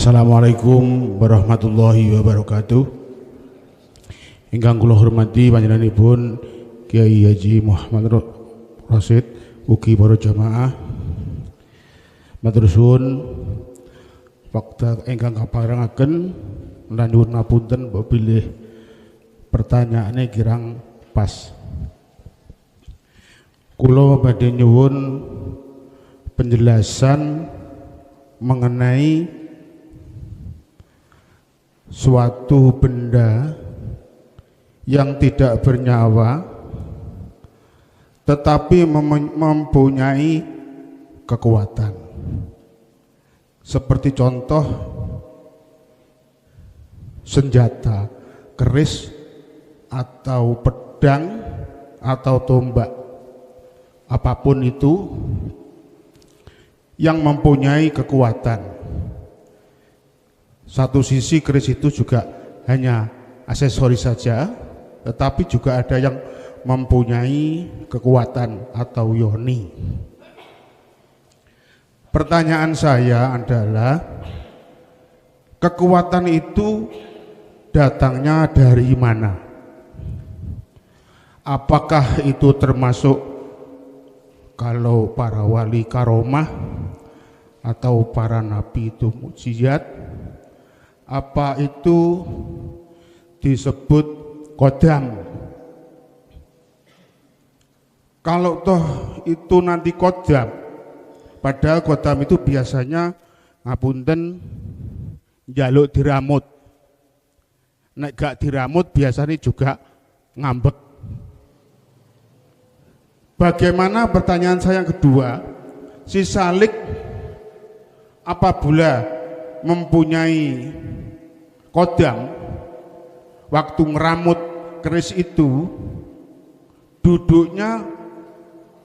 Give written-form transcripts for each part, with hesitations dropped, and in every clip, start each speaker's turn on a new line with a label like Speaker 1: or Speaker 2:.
Speaker 1: Assalamualaikum warahmatullahi wabarakatuh. Ingkang kula hormati panjenenganipun Kiai Haji Muhammad Rasid, ugi para jamaah. Matur suwun wekdal ingkang kaparengaken lan nyuwun ngapunten bilih pertanyaane kirang pas. Kula badhe nyuwun penjelasan mengenai suatu benda yang tidak bernyawa tetapi mempunyai kekuatan, seperti contoh senjata keris atau pedang atau tombak, apapun itu yang mempunyai kekuatan. Satu sisi keris itu juga hanya aksesoris saja, tetapi juga ada yang mempunyai kekuatan atau yoni. Pertanyaan saya adalah, kekuatan itu datangnya dari mana? Apakah itu termasuk kalau para wali karomah atau para nabi itu mukjizat? Apa itu disebut kodam? Kalau toh itu nanti kodam, padahal kodam itu biasanya ngapunten njaluk diramut, nek gak diramut biasanya juga ngambek. Bagaimana, pertanyaan saya yang kedua, si salik apabila mempunyai kodam, waktu ngeramut keris itu duduknya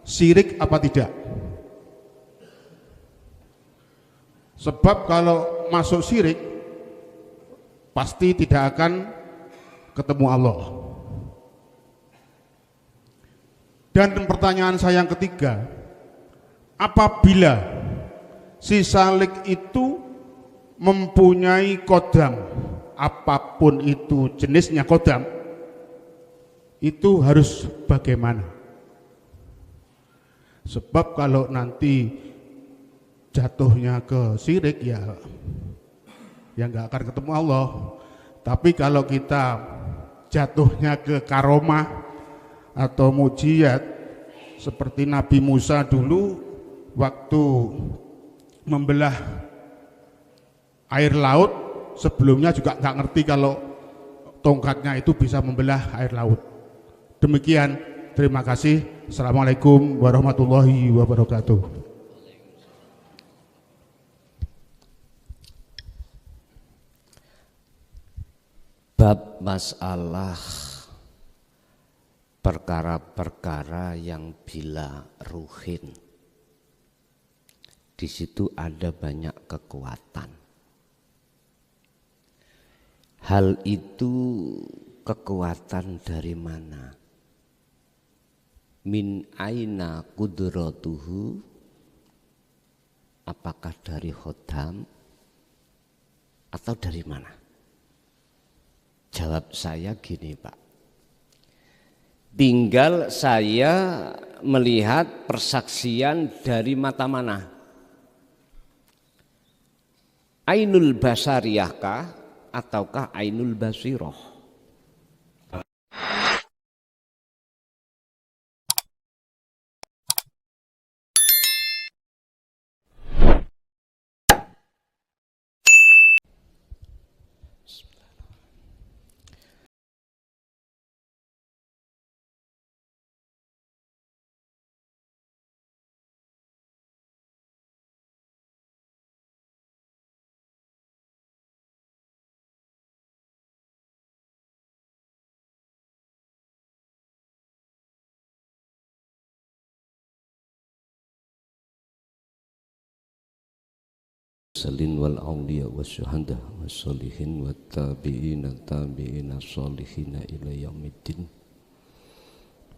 Speaker 1: syirik apa tidak? Sebab kalau masuk syirik pasti tidak akan ketemu Allah. Dan pertanyaan saya yang ketiga, apabila si salik itu mempunyai kodam, apapun itu jenisnya kodam, itu harus bagaimana? Sebab kalau nanti jatuhnya ke syirik ya nggak akan ketemu Allah. Tapi kalau kita jatuhnya ke karomah atau mujizat seperti Nabi Musa dulu waktu membelah air laut, sebelumnya juga nggak ngerti kalau tongkatnya itu bisa membelah air laut. Demikian, terima kasih. Assalamualaikum warahmatullahi wabarakatuh.
Speaker 2: Bab masalah perkara-perkara yang bila ruhin, di situ ada banyak kekuatan. Hal itu kekuatan dari mana? Min aina kudratuhu, apakah dari khodam atau dari mana? Jawab saya gini, Pak. Tinggal saya melihat persaksian dari mata mana? Ainul basariyahkah ataukah ainul basiroh? Salin wal awliya wa syuhada wa sholihin wa tabi'ina sholihina ila yaumiddin,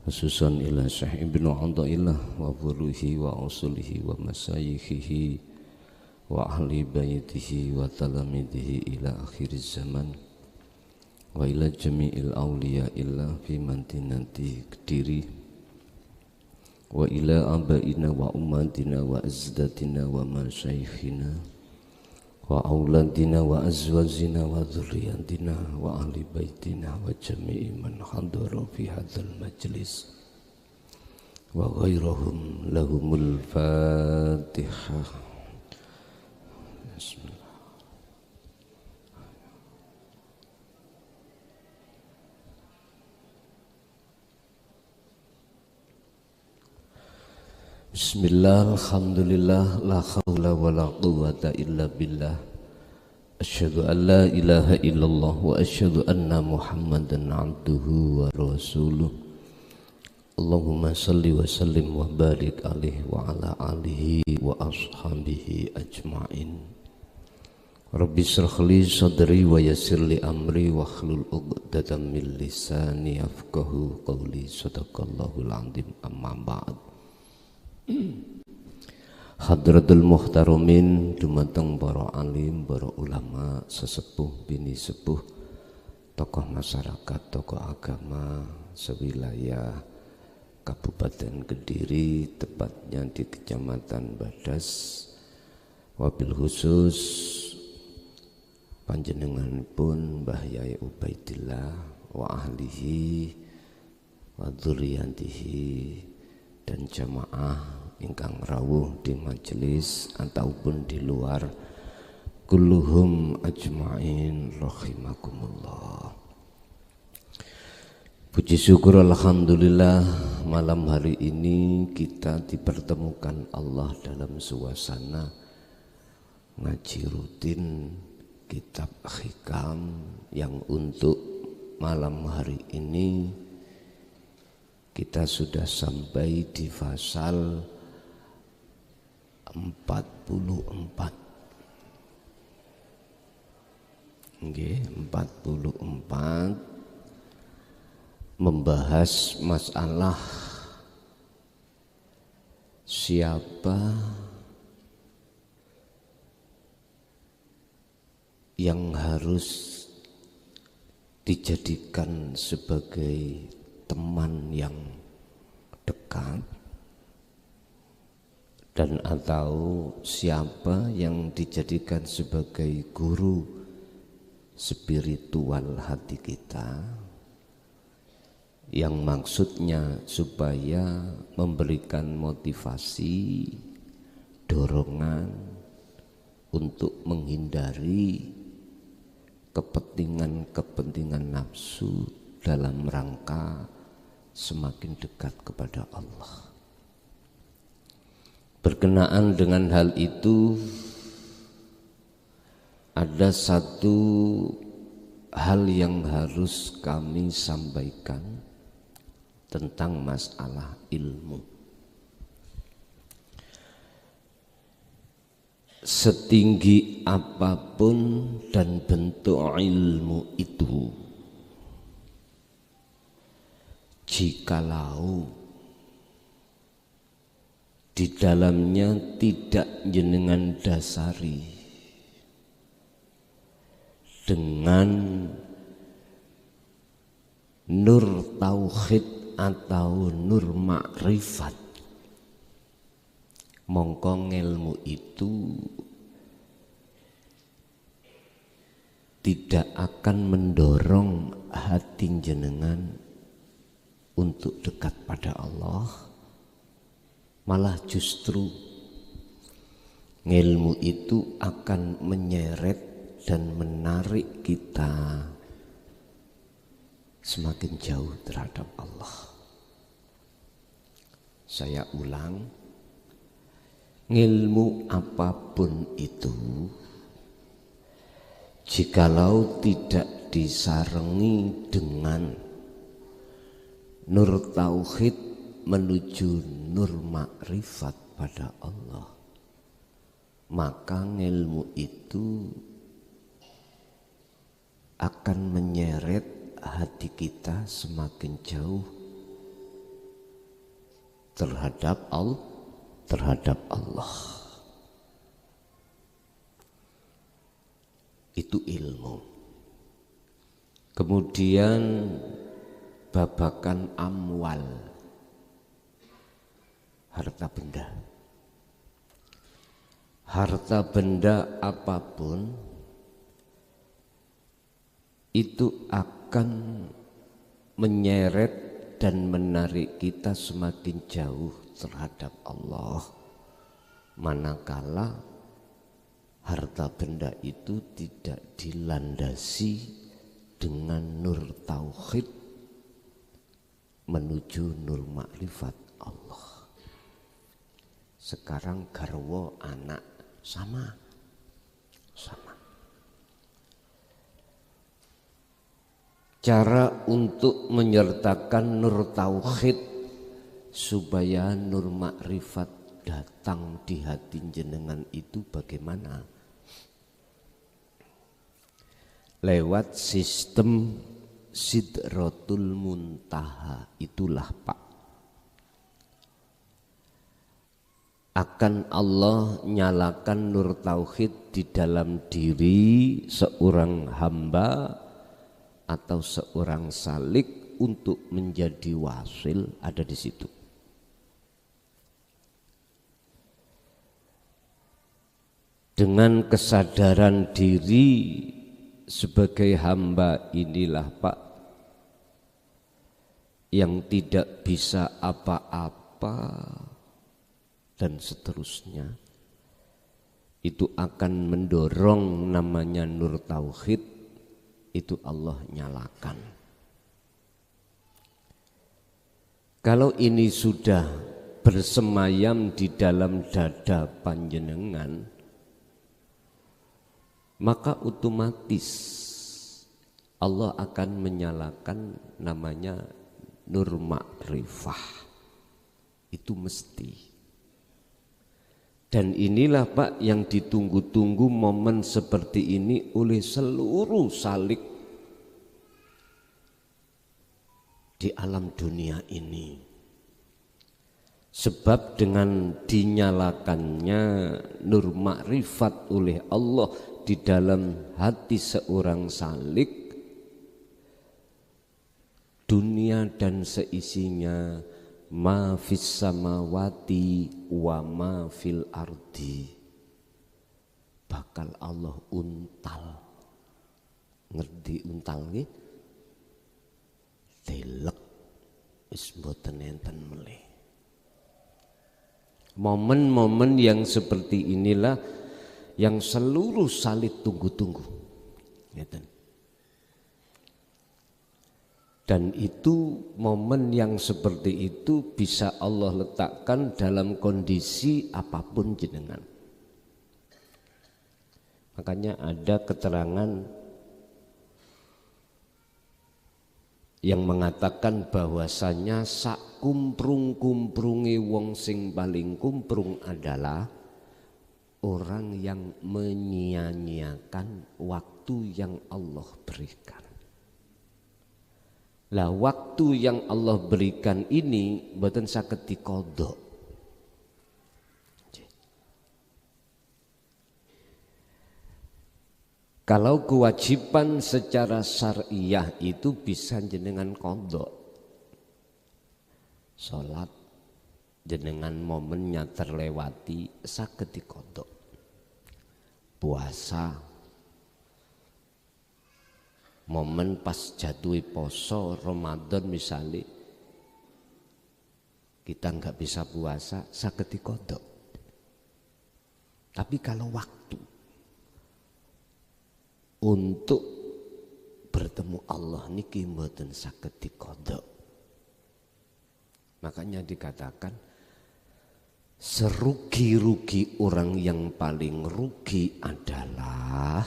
Speaker 2: khususan ila Syekh Ibnu Athaillah wa furuhi wa usulihi wa masayikhihi wa ahli baitihi wa talamidihi ila akhir zaman wa ila jami'il awliya illa fi mantinati Kediri wa ila abaina wa ummatina wa azdatina wa masyaikhina wa auladina wa azwajina wa dhurriyyatina wa ahli baitina wa jami'i man hadara fi hadzal majlis wa ghairahum lahumul Fatihah. Bismillah. Bismillah, alhamdulillah, la khawla wa la quwwata illa billah. Asyhadu an la ilaha illallah wa asyhadu anna Muhammadan abduhu wa rasuluh. Allahumma salli wa sallim wa barik alaihi wa ala alihi wa ashabihi ajma'in. Rabbi shrah li sadri wa yassir li amri wa hlul 'uqdatam min lisani yafqahu qawli. Shadaqallahul 'azim. Amma ba'd. Hadratul muhtaramin dumateng para alim, para ulama, sesepuh, bini sepuh, tokoh masyarakat, tokoh agama sewilayah Kabupaten Kediri, tepatnya di Kecamatan Badas, wabil khusus panjenenganipun Mbah Yai Ubaidillah wa ahlihi wa dzurriyyatihi dan jamaah ingkang rawuh di majelis ataupun di luar, kulluhum ajma'in rahimakumullah. Puji syukur alhamdulillah, malam hari ini kita dipertemukan Allah dalam suasana ngaji rutin kitab hikam yang untuk malam hari ini kita sudah sampai di pasal 44. Nggih, 44 membahas masalah siapa yang harus dijadikan sebagai teman yang dekat dan atau siapa yang dijadikan sebagai guru spiritual hati kita, yang maksudnya supaya memberikan motivasi, dorongan untuk menghindari kepentingan-kepentingan nafsu dalam rangka semakin dekat kepada Allah. Berkenaan dengan hal itu, ada satu hal yang harus kami sampaikan tentang masalah ilmu. Setinggi apapun dan bentuk ilmu itu, jikalau di dalamnya tidak jenengan dasari dengan nur tauhid atau nur makrifat, mongko ilmu itu tidak akan mendorong hati jenengan untuk dekat pada Allah, malah justru ilmu itu akan menyeret dan menarik kita semakin jauh terhadap Allah. Saya ulang, ilmu apapun itu, jikalau tidak disarengi dengan nur tauhid menuju nur makrifat pada Allah, maka ilmu itu akan menyeret hati kita semakin jauh terhadap Allah. itu ilmu. Kemudian babakan amwal, harta benda. Harta benda apapun itu akan menyeret dan menarik kita semakin jauh terhadap Allah, manakala harta benda itu tidak dilandasi dengan nur tauhid menuju nur makrifat Allah. Sekarang garwa anak sama. Cara untuk menyertakan nur tauhid supaya nur makrifat datang di hati jenengan itu bagaimana? Lewat sistem Sidratul Muntaha itulah Pak. Akan Allah nyalakan nur tauhid di dalam diri seorang hamba atau seorang salik untuk menjadi wasil, ada di situ. Dengan kesadaran diri sebagai hamba inilah Pak, yang tidak bisa apa-apa dan seterusnya, itu akan mendorong namanya nur tauhid, itu Allah nyalakan. Kalau ini sudah bersemayam di dalam dada panjenengan, maka otomatis Allah akan menyalakan namanya nur makrifah. Itu mesti. Dan inilah Pak yang ditunggu-tunggu momen seperti ini oleh seluruh salik di alam dunia ini. Sebab dengan dinyalakannya nur makrifat oleh Allah di dalam hati seorang salik, dunia dan seisinya, ma fis samawati wa ma fil ardi, bakal Allah untal. Ngerti untal nggih? Telek wis mboten enten melih. Momen-momen yang seperti inilah yang seluruh salih tunggu-tunggu. Ngeten. Dan itu momen yang seperti itu bisa Allah letakkan dalam kondisi apapun jenengan. Makanya ada keterangan yang mengatakan bahwasanya sak kumprung-kumprunge wong sing paling kumprung adalah orang yang menyia-nyiakan waktu yang Allah berikan. Lah waktu yang Allah berikan ini mboten saged dikodok. Kalau kewajiban secara syariah itu bisa jenengan kodok. Sholat jenengan momennya terlewati saged dikodok. Puasa momen pas jatuh poso Ramadan misalnya kita nggak bisa puasa saged dikodok. Tapi kalau waktu untuk bertemu Allah niki mboten saged dikodok. Makanya dikatakan serugi-rugi orang yang paling rugi adalah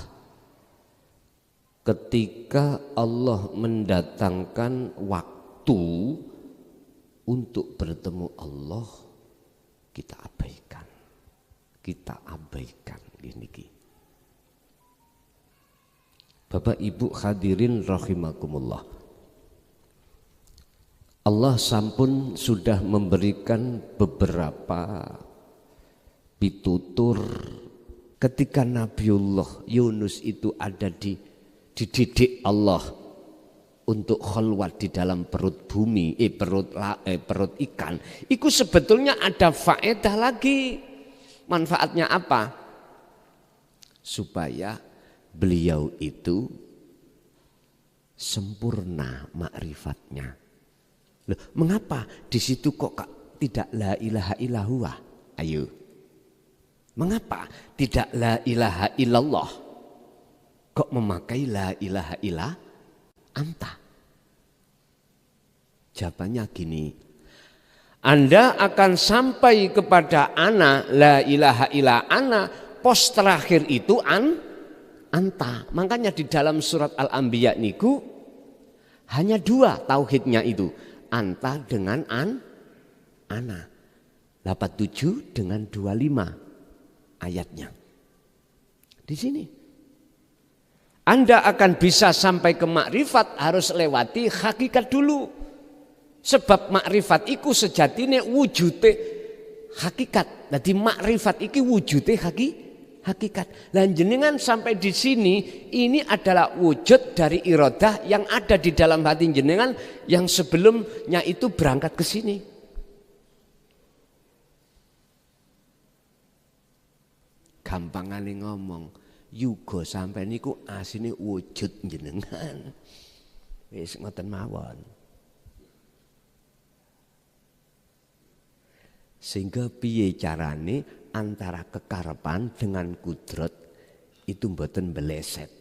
Speaker 2: ketika Allah mendatangkan waktu untuk bertemu Allah kita abaikan ini. Bapak Ibu hadirin rahimakumullah, Allah sampun sudah memberikan beberapa pitutur ketika Nabiullah Yunus itu ada dididik Allah untuk khalwat di dalam perut bumi, perut ikan, itu sebetulnya ada faedah lagi. Manfaatnya apa? Supaya beliau itu sempurna makrifatnya. Loh, mengapa di situ kok tidak la ilaha illallah? Ayo. Mengapa tidak la ilaha illallah? Kok memakai la ilaha illa anta? Jawabannya gini. Anda akan sampai kepada ana, la ilaha illa ana, pos terakhir itu anta. Makanya di dalam surat Al-Anbiya niku hanya 2 tauhidnya itu. Anta dengan ana. 87 dengan 25 ayatnya. Di sini. Anda akan bisa sampai ke makrifat harus lewati hakikat dulu. Sebab makrifat iku sejatine wujute hakikat. Jadi makrifat iki wujute hakikat. Dan jenengan sampai di sini ini adalah wujud dari iradah yang ada di dalam hati jenengan yang sebelumnya itu berangkat ke sini. Gampangane ngomong, yuga sampai niku asine wujud jenengan. Wis ngoten mawon. Sehingga piye carane antara kekarepan dengan kudrat itu mboten beleset.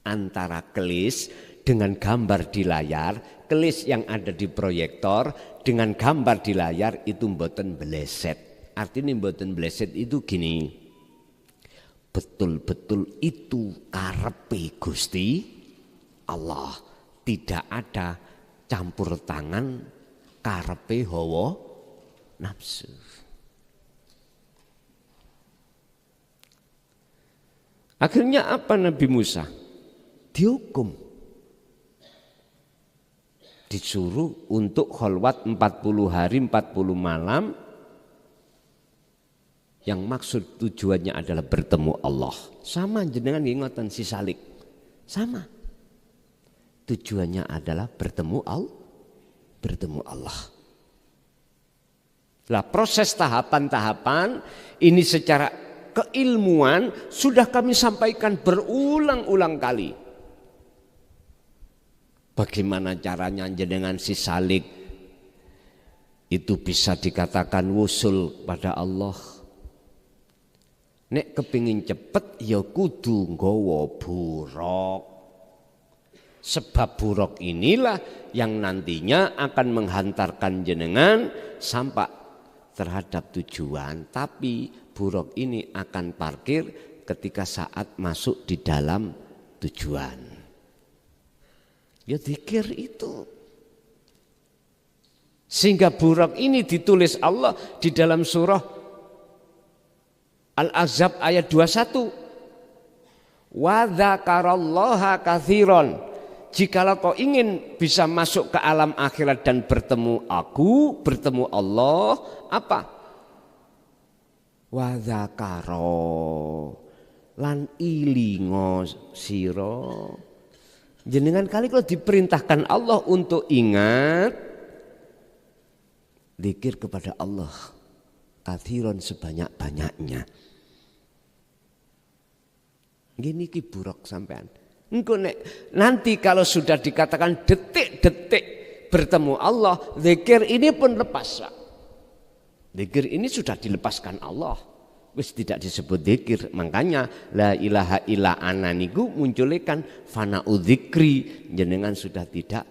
Speaker 2: Antara kelis dengan gambar di layar, kelis yang ada di proyektor dengan gambar di layar itu mboten beleset. Artinya mboten beleset itu gini. Betul-betul itu karepe Gusti Allah. Tidak ada campur tangan karepe hawa nafsu. Akhirnya apa Nabi Musa? Dihukum. Disuruh untuk khalwat 40 hari 40 malam. Yang maksud tujuannya adalah bertemu Allah. Sama jenengan ingatan si salik. Sama. Tujuannya adalah bertemu Allah. Lah proses tahapan-tahapan ini secara keilmuan sudah kami sampaikan berulang-ulang kali. Bagaimana caranya jenengan si salik itu bisa dikatakan wusul pada Allah. Nek kepingin cepet ya kudu nggawa buruk. Sebab buruk inilah yang nantinya akan menghantarkan jenengan sampai terhadap tujuan. Tapi buruk ini akan parkir ketika saat masuk di dalam tujuan. Ya zikir itu. Sehingga buruk ini ditulis Allah di dalam surah Al-Ahzab ayat 21. Wa dzakarallaha katsiran. Jikalau kau ingin bisa masuk ke alam akhirat dan bertemu aku, bertemu Allah, apa? Wa dzakara lan ilingo sira. Jenengan kali kalau diperintahkan Allah untuk ingat, zikir kepada Allah katsiran sebanyak-banyaknya. Gini ki buruk sampean. Engko nek nanti kalau sudah dikatakan detik-detik bertemu Allah, zikir ini pun lepas. Zikir ini sudah dilepaskan Allah. Wis tidak disebut zikir. Makanya la ilaha illa ana niku munculkan fana'u dzikri. Jenengan sudah tidak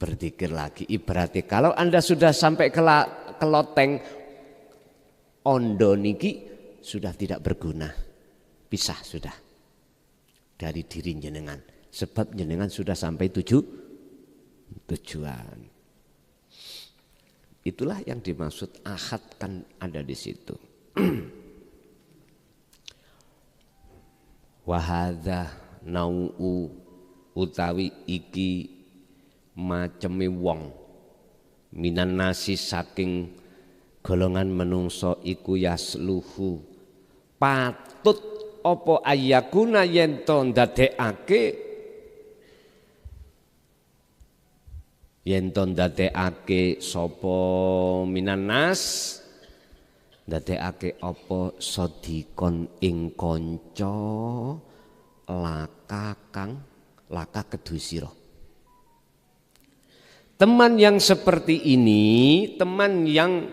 Speaker 2: berzikir lagi. Ibaratnya kalau Anda sudah sampai ke loteng ondo niki sudah tidak berguna. Pisah sudah dari diri jenengan. Sebab jenengan sudah sampai tujuan. Itulah yang dimaksud ahad kan ada di situ. Wahadha nau'u utawi iki maceme wong minan nasi saking golongan menungso iku yasluhu patut apa ayakuna yen to ndadekake sapa minanas ndadekake apa sadikon ing kanca laka kedue sira. Teman yang seperti ini, teman yang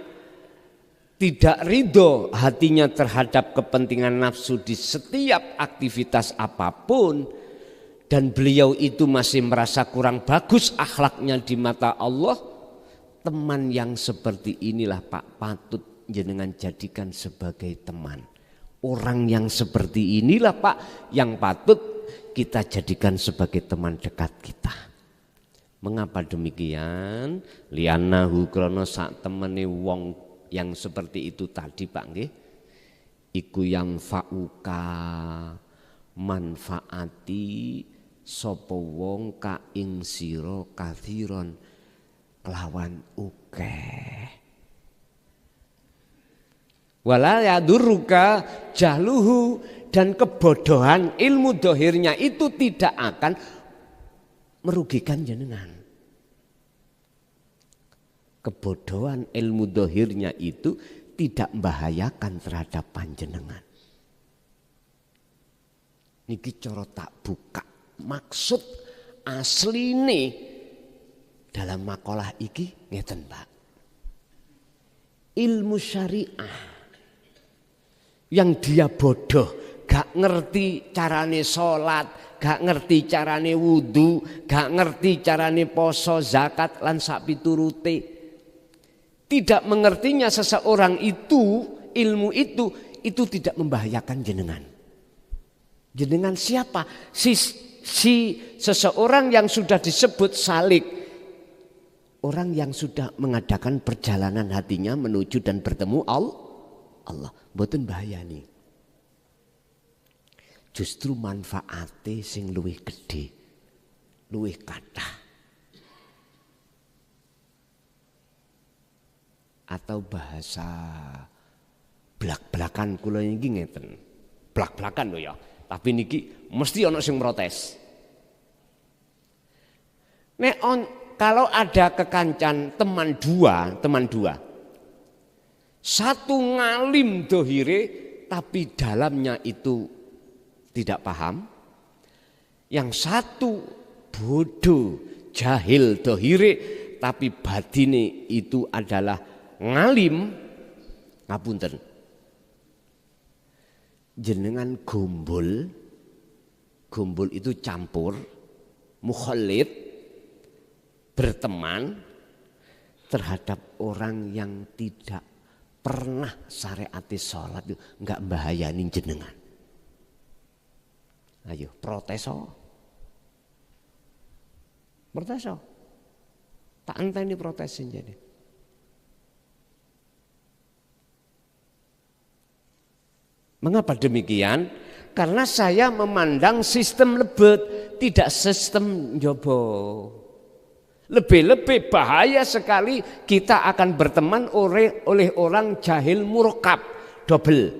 Speaker 2: tidak ridho hatinya terhadap kepentingan nafsu di setiap aktivitas apapun, dan beliau itu masih merasa kurang bagus akhlaknya di mata Allah, teman yang seperti inilah Pak patut jenengan jadikan sebagai teman. Orang yang seperti inilah Pak yang patut kita jadikan sebagai teman dekat kita. Mengapa demikian? Li'annahu krana sak temene wong yang seperti itu tadi Pak nggih, iku yang fa'uka manfaati sapa wong ka ing sira kathiron kelawan akeh. Wala yadurruka jahluhu, dan kebodohan ilmu dohirnya itu tidak akan merugikan jenengan. Kebodohan ilmu dohirnya itu tidak membahayakan terhadap panjenengan. Niki cara tak buka maksud asline dalam makalah iki ngeten Pak. Ilmu syariah yang dia bodoh, gak ngerti carane sholat, gak ngerti carane wudu, gak ngerti carane poso, zakat lan sak piturute. Tidak mengertinya seseorang itu, ilmu itu tidak membahayakan jenengan. Jenengan siapa? Si seseorang yang sudah disebut salik. Orang yang sudah mengadakan perjalanan hatinya menuju dan bertemu Allah. Mboten bahayani. Justru manfaate sing luwih gedhe, luwih kathah. Atau bahasa blak-blakan kula niki ngeten. Blak-blakan lho ya. Tapi niki mesti ana sing protes. Nek kalau ada kekancan teman dua. Satu ngalim dohire tapi dalamnya itu tidak paham. Yang satu bodoh, jahil dohire tapi batine itu adalah ngalim, ngapunten. Jenengan gombol itu campur, mukhallid, berteman terhadap orang yang tidak pernah syariati sholat itu enggak bahayanin jenengan. Ayo protes. Tak enteni protesin jadi. Mengapa demikian? Karena saya memandang sistem lebet, tidak sistem jobo. Lebih-lebih bahaya sekali kita akan berteman oleh orang jahil murkab, double.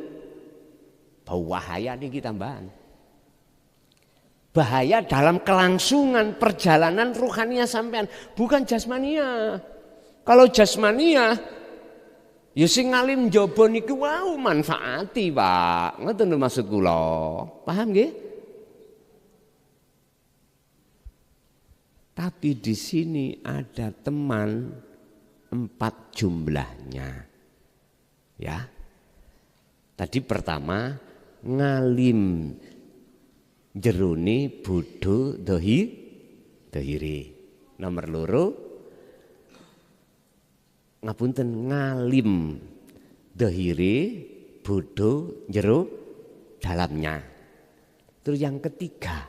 Speaker 2: Bahaya nih kita tambahan. Bahaya dalam kelangsungan perjalanan ruhania sampean, bukan jasmania. Kalau jasmania, ya sing ngalim njaba niku wau manfaati, Pak. Ngoten lho maksud kula. Paham nggih? Tapi di sini ada teman 4 jumlahnya. Ya. Tadi pertama ngalim jerone bodho dohiri. Nomor loro ngapunten ngalim dohiri bodho jero dalamnya. Terus yang ketiga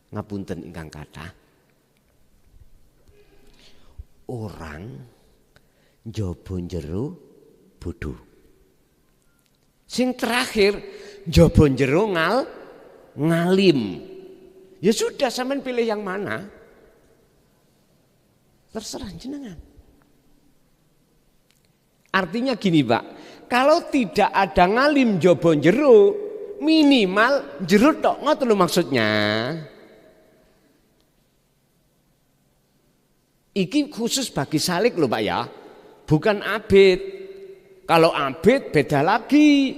Speaker 2: ngapunten ingkang kathah, orang njaba jero bodho. Sing terakhir njaba jero ngalim. Ya sudah, sampean pilih yang mana? Terserah jenengan. Artinya gini Pak,
Speaker 3: Kalau tidak ada ngalim jobo jero, minimal jero tok, ngoten lho maksudnya. Iki khusus bagi salik lho Pak ya, bukan abid. Kalau abid beda lagi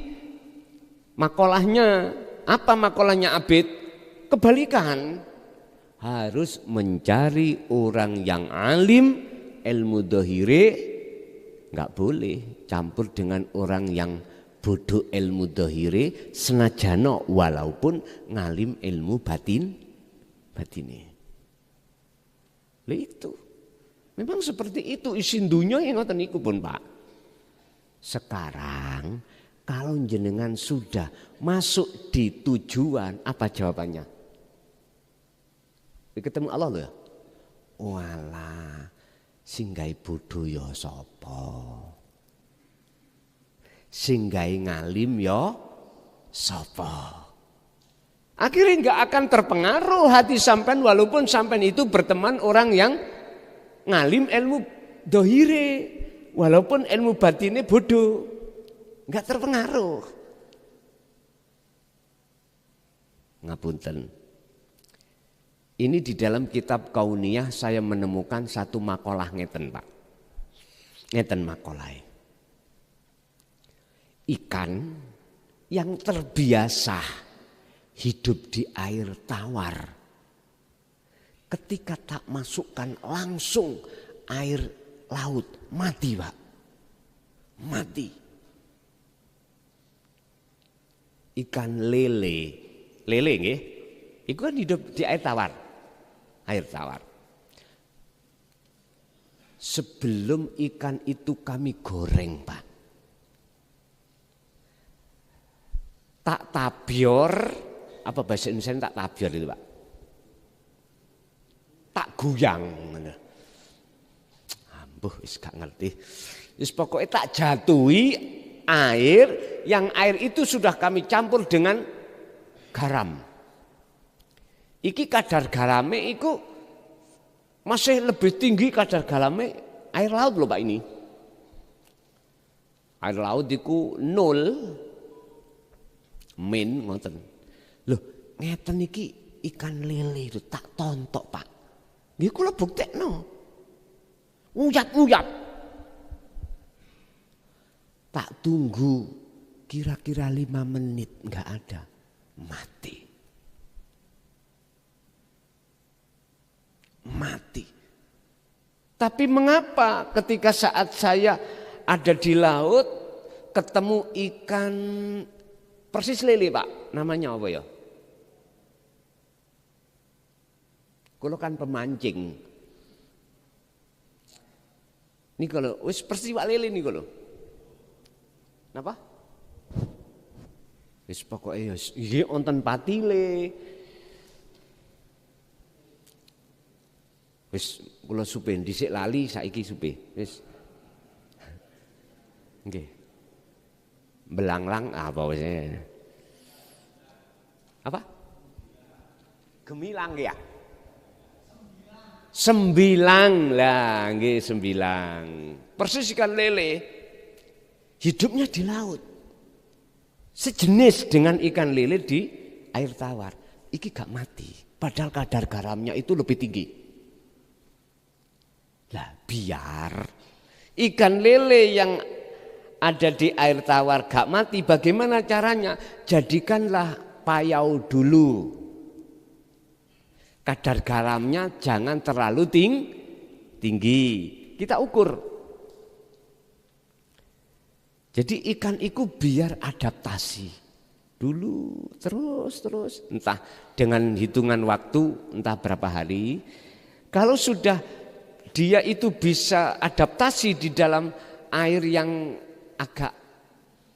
Speaker 3: makolahnya. Apa makolahnya abid? Kebalikan, harus mencari orang yang alim, ilmu dohire, nggak boleh campur dengan orang yang bodoh ilmu dohire, senajano walaupun ngalim ilmu batini. Itu memang seperti itu isin dunya yang ngoten niku pun Pak. Sekarang kalau jenengan sudah masuk di tujuan, apa jawabannya? Ketemu Allah loh ya. Walah, singgai bodho ya sapa? Singgai ngalim ya sapa? Akhirnya enggak akan terpengaruh hati sampean walaupun sampean itu berteman orang yang ngalim ilmu dohire, walaupun ilmu batinnya bodoh, enggak terpengaruh. Ngapunten. Ini di dalam kitab Kauniyah saya menemukan satu makalah ngeten Pak. Ngeten makalah. Ikan yang terbiasa hidup di air tawar, ketika tak masukkan langsung air laut, mati Pak. Mati. Ikan lele nggih. Itu kan hidup di air tawar. Air tawar. Sebelum ikan itu kami goreng Pak, tak tabior, apa bahasa Indonesia tak tabior itu Pak? Tak guyang. Ambuh wis gak ngerti. Wis pokoknya tak jatuhi air, yang air itu sudah kami campur dengan garam. Iki kadar garame iku masih lebih tinggi kadar garame air laut loh Pak ini. Air laut iku 0 min ngoten. Loh, ngeten iki ikan lele itu tak tontok Pak. Nggih kula buktekno. Nguyap-nguyap. Tak tunggu kira-kira 5 menit enggak ada. Mati. Mati. Tapi mengapa ketika saat saya ada di laut ketemu ikan persis lele Pak, namanya apa ya? Kulo kan pemancing. Ini kalau wis persis Pak lele nih kalau. Napa? Wis pokoknya iki onten patile. Wis kula supe dhisik lali saiki supe. Wis. Nggih. Belanglang apa wis. Apa? Gemilang ya? Sembilang lah, nggih sembilang. Persis ikan lele. Hidupnya di laut. Sejenis dengan ikan lele di air tawar. Iki gak mati. Padahal kadar garamnya itu lebih tinggi. Lah biar ikan lele yang ada di air tawar gak mati, bagaimana caranya? Jadikanlah payau dulu. Kadar garamnya jangan terlalu tinggi. Kita ukur. Jadi ikan itu biar adaptasi dulu terus. Entah dengan hitungan waktu, entah berapa hari. Kalau sudah dia itu bisa adaptasi di dalam air yang agak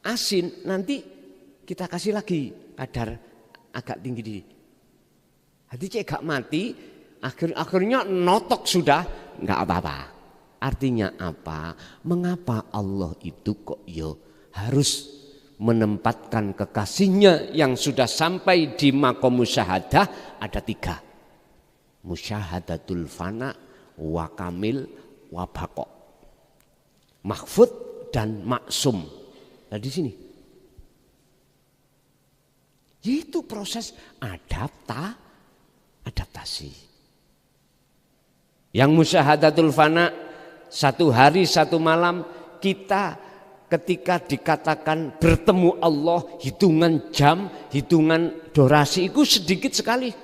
Speaker 3: asin, nanti kita kasih lagi kadar agak tinggi. Hati cek gak mati, akhirnya notok sudah, nggak apa-apa. Artinya apa? Mengapa Allah itu kok harus menempatkan kekasihnya yang sudah sampai di makom musyahadah? Ada 3. Musyahadatul fana, wa kamil, wa baqo. Mahfud dan maksum. Nah di sini. Itu proses adaptasi. Yang musyahadatul fana, 1 hari 1 malam kita ketika dikatakan bertemu Allah, hitungan jam, hitungan durasi itu sedikit sekali.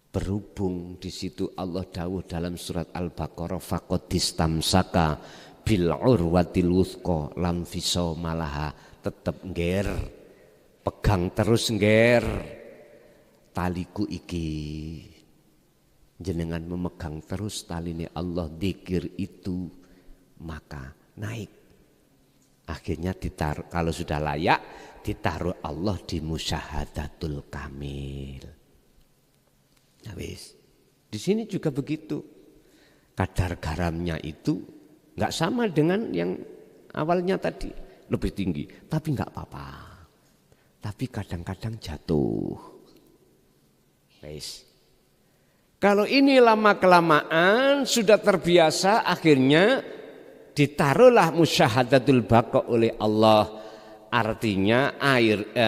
Speaker 3: Berhubung di situ Allah dawuh dalam surat Al-Baqarah faqadistamsaka bil urwatil wuthqa lam fisama malaha, tetep ngger, pegang terus ngger taliku iki. Jenengan memegang terus taline Allah, zikir itu, maka naik. Akhirnya ditaruh, kalau sudah layak ditaruh Allah di musyahadatul kamil. Nah wis, di sini juga begitu. Kadar garamnya itu nggak sama dengan yang awalnya tadi, lebih tinggi, tapi nggak apa-apa. Tapi kadang-kadang jatuh. Wis. Kalau ini lama kelamaan sudah terbiasa, akhirnya ditaruhlah musyahadatul baqa oleh Allah. Artinya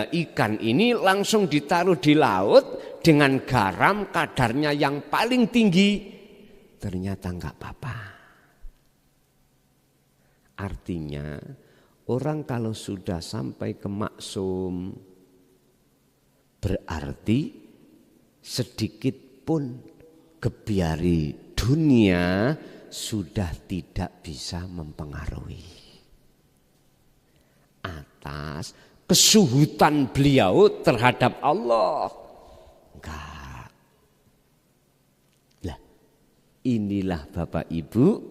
Speaker 3: ikan ini langsung ditaruh di laut dengan garam kadarnya yang paling tinggi. Ternyata enggak apa-apa. Artinya orang kalau sudah sampai ke maksum berarti sedikit pun gebiari dunia sudah tidak bisa mempengaruhi atas kesuhutan beliau terhadap Allah. Enggak. Lah, inilah Bapak Ibu,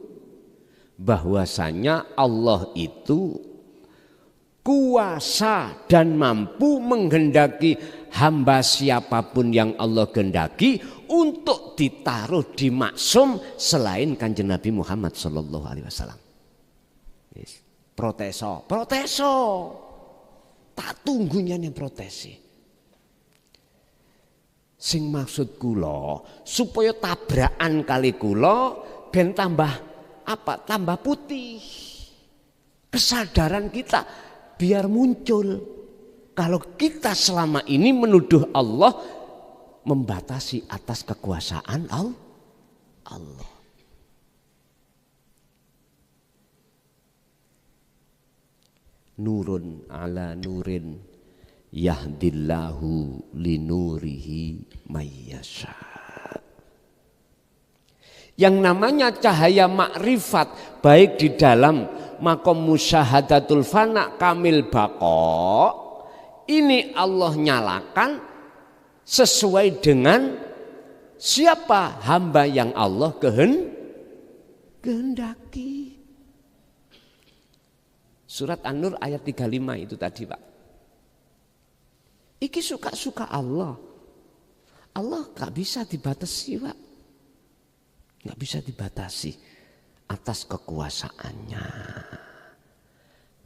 Speaker 3: bahwasanya Allah itu kuasa dan mampu menghendaki hamba siapapun yang Allah kehendaki untuk ditaruh di maksum selain Kanjeng Nabi Muhammad sallallahu alaihi wasallam. Yes. Proteso, tak tunggunya yang protesi. Sing maksud kula supaya tabrakan kali kula ben tambah apa? Tambah putih. Kesadaran kita biar muncul. Kalau kita selama ini menuduh Allah membatasi atas kekuasaan Allah. Nurun ala nurin yahdillahu linurihi mayyasha. Yang namanya cahaya makrifat baik di dalam makom musyahadatul fana kamil baqa, ini Allah nyalakan sesuai dengan siapa hamba yang Allah kehendaki. Surat An-Nur ayat 35 itu tadi Pak. Iki suka-suka Allah. Allah gak bisa dibatasi Pak. Gak bisa dibatasi atas kekuasaannya.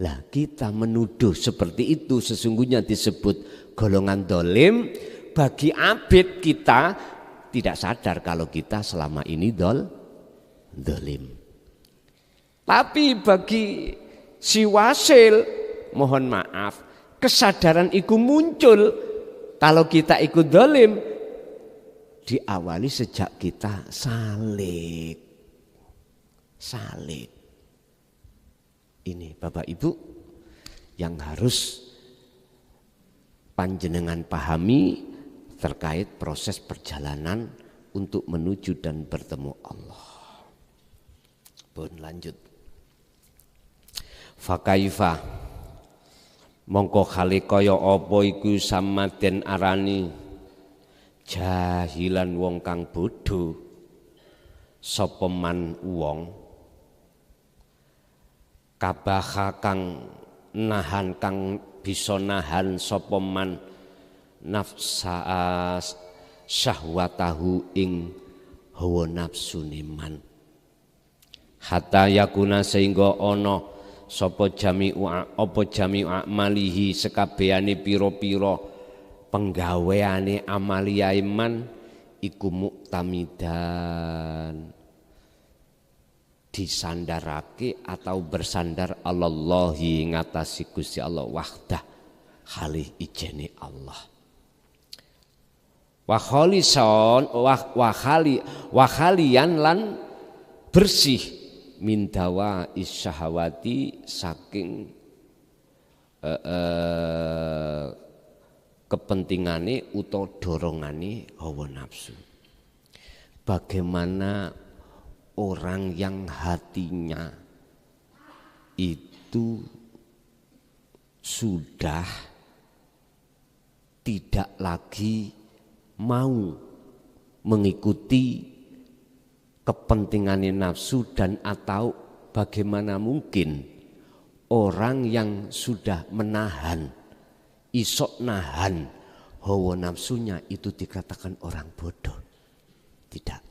Speaker 3: Lah kita menuduh seperti itu sesungguhnya disebut golongan dolim. Bagi abid kita tidak sadar kalau kita selama ini dolim. Tapi bagi si wasil, mohon maaf, kesadaran itu muncul kalau kita ikut dolim diawali sejak kita salik. Ini Bapak Ibu yang harus panjenengan pahami terkait proses perjalanan untuk menuju dan bertemu Allah. Pun lanjut. Fakaifa mongko khali kaya apa iku samaden arani jahilan wong kang bodho sapa man wong kabaha kang nahan kang bisa nahan sapa man nafsa syahwatahu ing hawa nafsune man hatta yakuna sehingga ana sapa jami'u amalihi sekabehane pira-pira penggaweane amaliyae man iku muktamidan disandarake atau bersandar Allahi ngatasi Gusti Allah wahdah halih ijene Allah. Wa khaliyan lan bersih min dawa isyahawati saking kepentingane utawa dorongane hawa nafsu. Bagaimana orang yang hatinya itu sudah tidak lagi mau mengikuti kepentingan nafsu dan atau bagaimana mungkin orang yang sudah menahan, isok nahan hawa nafsunya itu dikatakan orang bodoh. Tidak.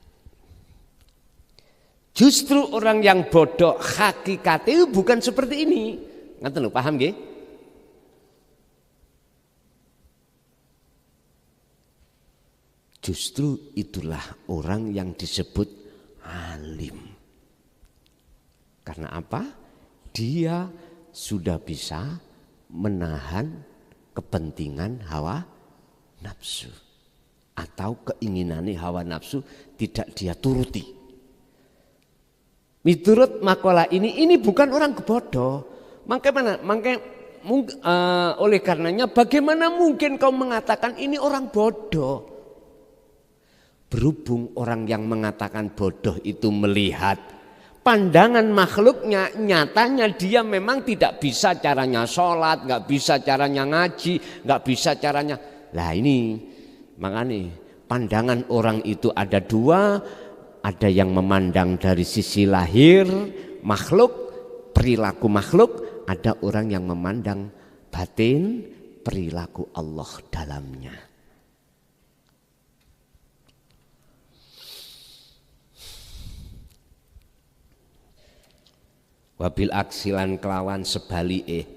Speaker 3: Justru orang yang bodoh hakikatnya bukan seperti ini. Ngaten lho, paham nggih? Justru itulah orang yang disebut alim. Karena apa? Dia sudah bisa menahan kepentingan hawa nafsu. Atau keinginannya hawa nafsu tidak dia turuti. Miturut makalah ini bukan orang bodoh. Oleh karenanya bagaimana mungkin kau mengatakan ini orang bodoh? Berhubung orang yang mengatakan bodoh itu melihat pandangan makhluknya, nyatanya dia memang tidak bisa caranya sholat, nggak bisa caranya ngaji, nggak bisa caranya. Lah ini makanya pandangan orang itu ada dua, ada yang memandang dari sisi lahir makhluk, perilaku makhluk, ada orang yang memandang batin, perilaku Allah dalamnya. Wabil aksilan kelawan sebalike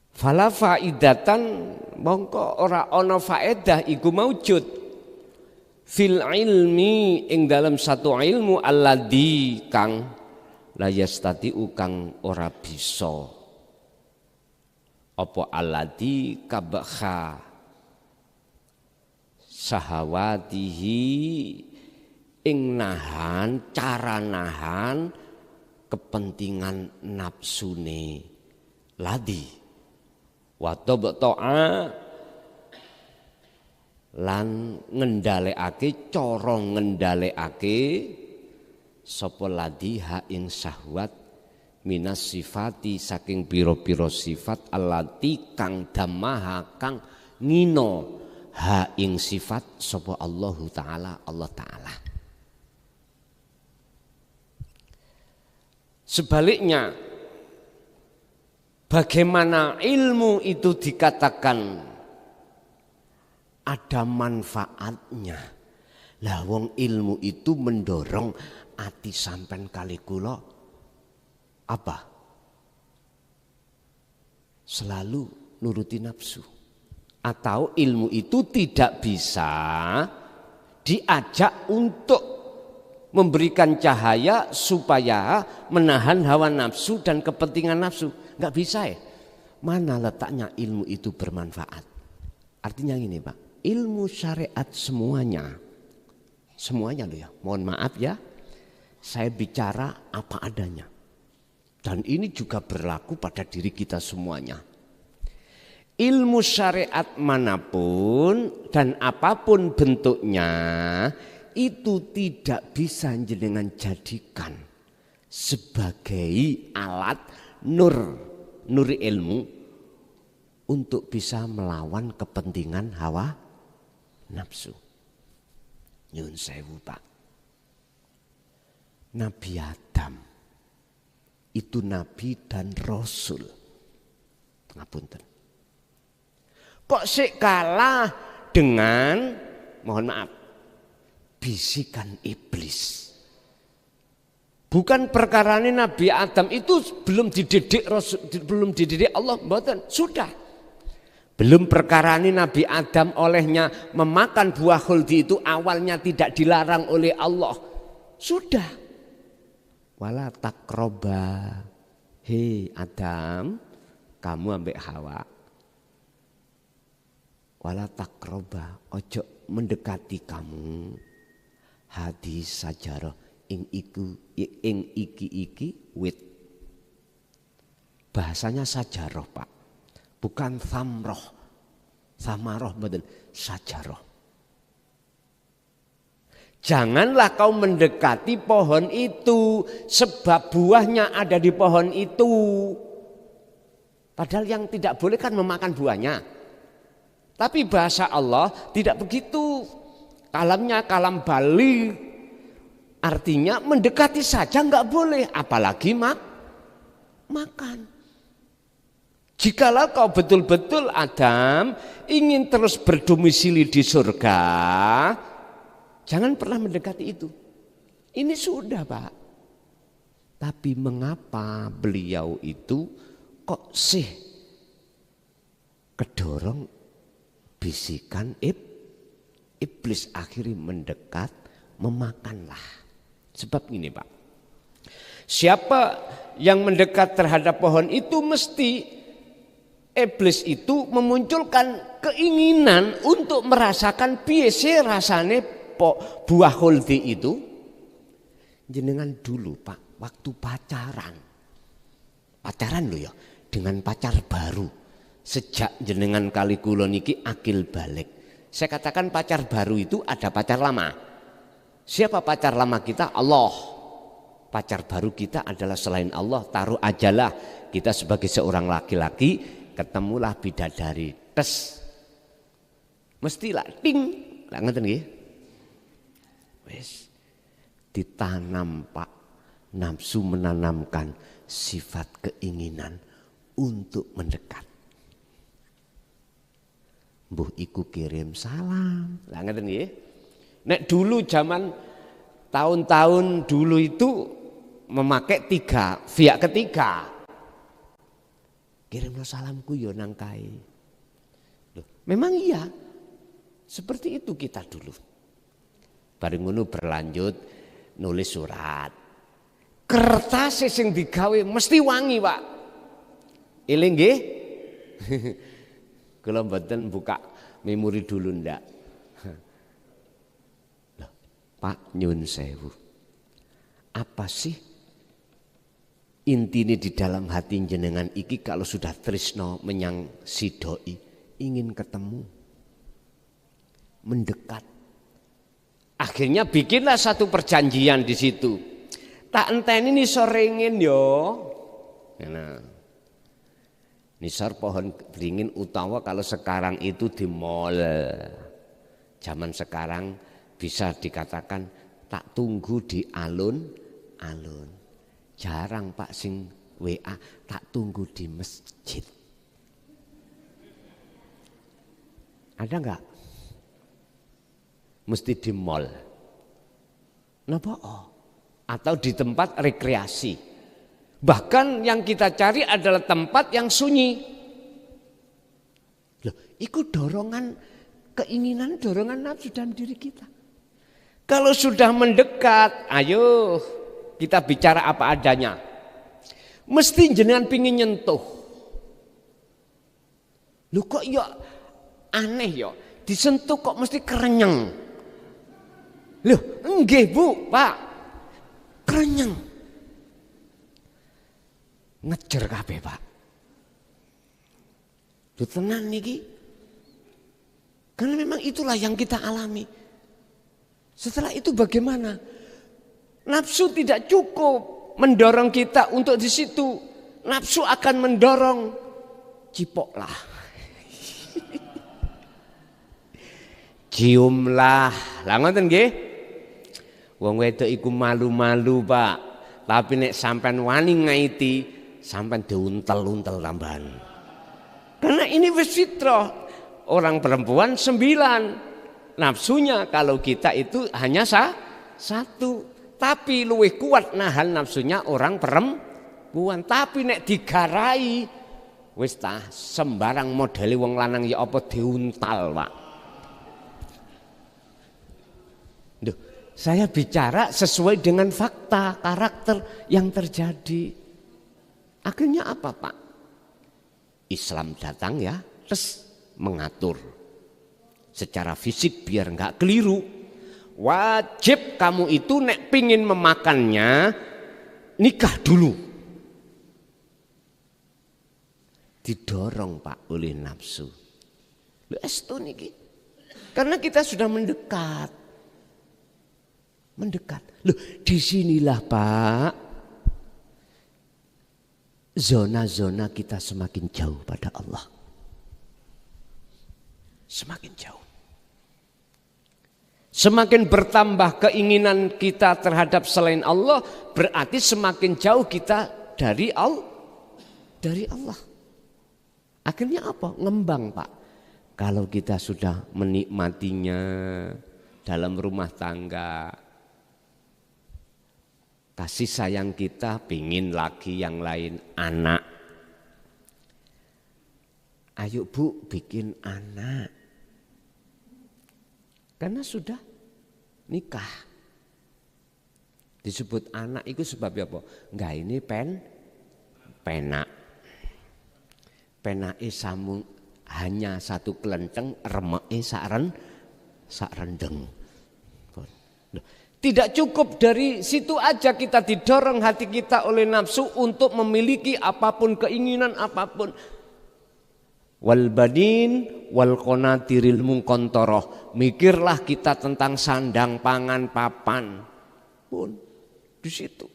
Speaker 3: fala faidatan mongko ora ana faedah iku maujud fil ilmi ing dalam satu ilmu alladzi kang la yastati'u kang ora bisa apa alladzi kabakha sahawatihi ing nahan cara nahan kepentingan nafsune ladi wa tabta'a lan ngendhalekake cara ngendhalekake sapa ladi ha ing syahwat minas sifati saking pira-pira sifat allati kang damaha kang ngino ha ing sifat sapa Allah Ta'ala. Sebaliknya, bagaimana ilmu itu dikatakan ada manfaatnya. Lah wong ilmu itu mendorong ati sampean kali kula apa? Selalu nuruti nafsu. Atau ilmu itu tidak bisa diajak untuk memberikan cahaya supaya menahan hawa nafsu dan kepentingan nafsu. Enggak bisa ya. Mana letaknya ilmu itu bermanfaat? Artinya gini Pak, ilmu syariat semuanya loh ya, mohon maaf ya, saya bicara apa adanya. Dan ini juga berlaku pada diri kita semuanya. Ilmu syariat manapun dan apapun bentuknya, itu tidak bisa jenengan jadikan sebagai alat nur ilmu untuk bisa melawan kepentingan hawa nafsu. Nyun sewu Pak. Nabi Adam itu nabi dan rasul. Ngapunten. Kok sik kalah dengan mohon maaf bisikan iblis. Bukan perkara ini Nabi Adam itu belum dididik Allah, mboten, sudah. Belum perkara ini Nabi Adam olehnya memakan buah khuldi itu awalnya tidak dilarang oleh Allah. Sudah. wala takroba. Hei Adam, kamu ambek Hawa. Wala takroba, ojo mendekati kamu. Hadis sajarah ing iki wit. Bahasanya sajarah Pak, bukan thamroh. Thamarah betul, sajarah. Janganlah kau mendekati pohon itu, sebab buahnya ada di pohon itu. Padahal yang tidak boleh kan memakan buahnya. Tapi bahasa Allah tidak begitu. Kalamnya kalam bali, artinya mendekati saja nggak boleh, apalagi makan. Jikalau kau betul-betul Adam ingin terus berdomisili di surga, jangan pernah mendekati itu. Ini sudah Pak. Tapi mengapa beliau itu kok sih kedorong bisikan iblis akhirnya mendekat, memakanlah. Sebab ini Pak, siapa yang mendekat terhadap pohon itu mesti iblis itu memunculkan keinginan untuk merasakan biasa rasane buah khuldi itu. Jenengan dulu Pak, waktu pacaran loh ya, dengan pacar baru. Sejak jenengan kali kula niki akil balik. Saya katakan pacar baru itu ada pacar lama. Siapa pacar lama kita? Allah. Pacar baru kita adalah selain Allah. Taruh ajalah kita sebagai seorang laki-laki ketemulah bidadari, tes, mestilah ting, lah ngeten nggih. Wes ditanam Pak, nafsu menanamkan sifat keinginan untuk mendekat. Mbuh iku kirim salam, lah ngeten nggih. Nek dulu zaman tahun-tahun dulu itu memakai via ketiga. Kirimlah salamku yo nang kae. Loh, memang iya. Seperti itu kita dulu. Bareng ngono berlanjut nulis surat. Kertas sing digawe mesti wangi, Pak. Eling nggih? Kula mboten buka memori dulu ndak. Loh, Pak nyun sewu. Apa sih intine di dalam hati jenengan iki kalau sudah tresno menyang si doi, ingin ketemu, mendekat. Akhirnya bikinlah satu perjanjian di situ. Tak enteni nisor ringin yo. Nah, nisor pohon beringin utawa kalau sekarang itu di mall. Zaman sekarang bisa dikatakan tak tunggu di alun-alun. Jarang Pak sing WA tak tunggu di masjid. Ada enggak? Mesti di mall. Napa? Atau di tempat rekreasi. Bahkan yang kita cari adalah tempat yang sunyi. Loh, itu keinginan, dorongan nafsu dalam diri kita. Kalau sudah mendekat, ayo kita bicara apa adanya. Mesti jenengan pingin nyentuh. Lu kok ya aneh ya, disentuh kok mesti kerenyeng. Loh, nggih Bu, Pak. Kerenyeng. Ngejer kabeh, Pak. Lu tenan niki. Karena memang itulah yang kita alami. Setelah itu bagaimana? Nafsu tidak cukup mendorong kita untuk di situ. Nafsu akan mendorong cipoklah. Ciumlah. Lah ngoten nggih? Wong wedok iku malu-malu, Pak. Tapi nek sampean wani ngaiti, sampean diuntel-untel tambahan. Karena ini wis fitrah. Orang perempuan 9. Nafsunya kalau kita itu hanya 1. Tapi luwih kuat nahan nafsunya orang perempuan. Tapi nek digarai wis tah sembarang modeli wong lanang ya apa diuntal, Pak. Duh, Saya bicara sesuai dengan fakta, karakter yang terjadi. Akhirnya apa Pak? Islam datang ya, terus mengatur secara fisik biar enggak keliru. Wajib kamu itu nek pingin memakannya, nikah dulu. Didorong Pak oleh nafsu. Lu estu niki. Karena kita sudah mendekat. Loh, disinilah Pak, zona-zona kita semakin jauh pada Allah. Semakin jauh. Semakin bertambah keinginan kita terhadap selain Allah, berarti semakin jauh kita dari Allah. Akhirnya apa? Ngembang Pak. Kalau kita sudah menikmatinya dalam rumah tangga, kasih sayang kita pingin lagi yang lain, anak. Ayo Bu bikin anak. Karena sudah nikah. Disebut anak itu sebab apa? Enggak ini penak. Penake sambung hanya satu kelenteng, remeke sak rendeng. Tidak cukup dari situ aja kita didorong hati kita oleh nafsu untuk memiliki apapun, keinginan apapun. Wal badin wal qanatiril muqantarah. Mikirlah kita tentang sandang, pangan, papan. Pun di situ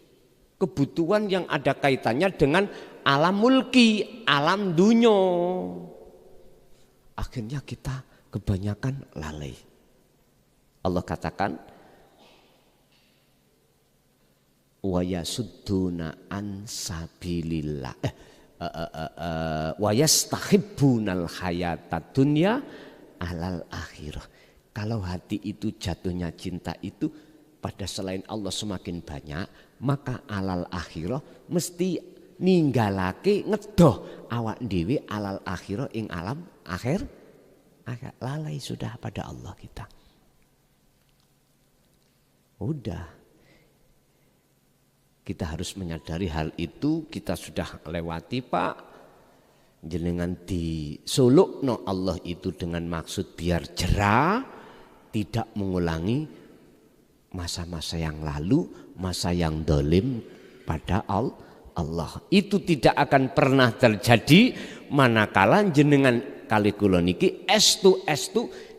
Speaker 3: kebutuhan yang ada kaitannya dengan alam mulki, alam dunyo. Akhirnya kita kebanyakan lalai. Allah katakan wa yasudduna an sabilillah wa yastahibbunal hayatad dunya alal akhirah. Kalau hati itu jatuhnya cinta itu pada selain Allah semakin banyak, maka alal akhirah mesti ninggalake ngedoh awak dhewe alal akhirah ing alam akhir. Lalai sudah pada Allah kita. Udah. Kita harus menyadari hal itu, kita sudah lewati Pak. Jenengan disulukno Allah itu dengan maksud biar jerah, tidak mengulangi masa-masa yang lalu, masa yang dolim pada Allah. Itu tidak akan pernah terjadi manakala jenengan kali kula niki estu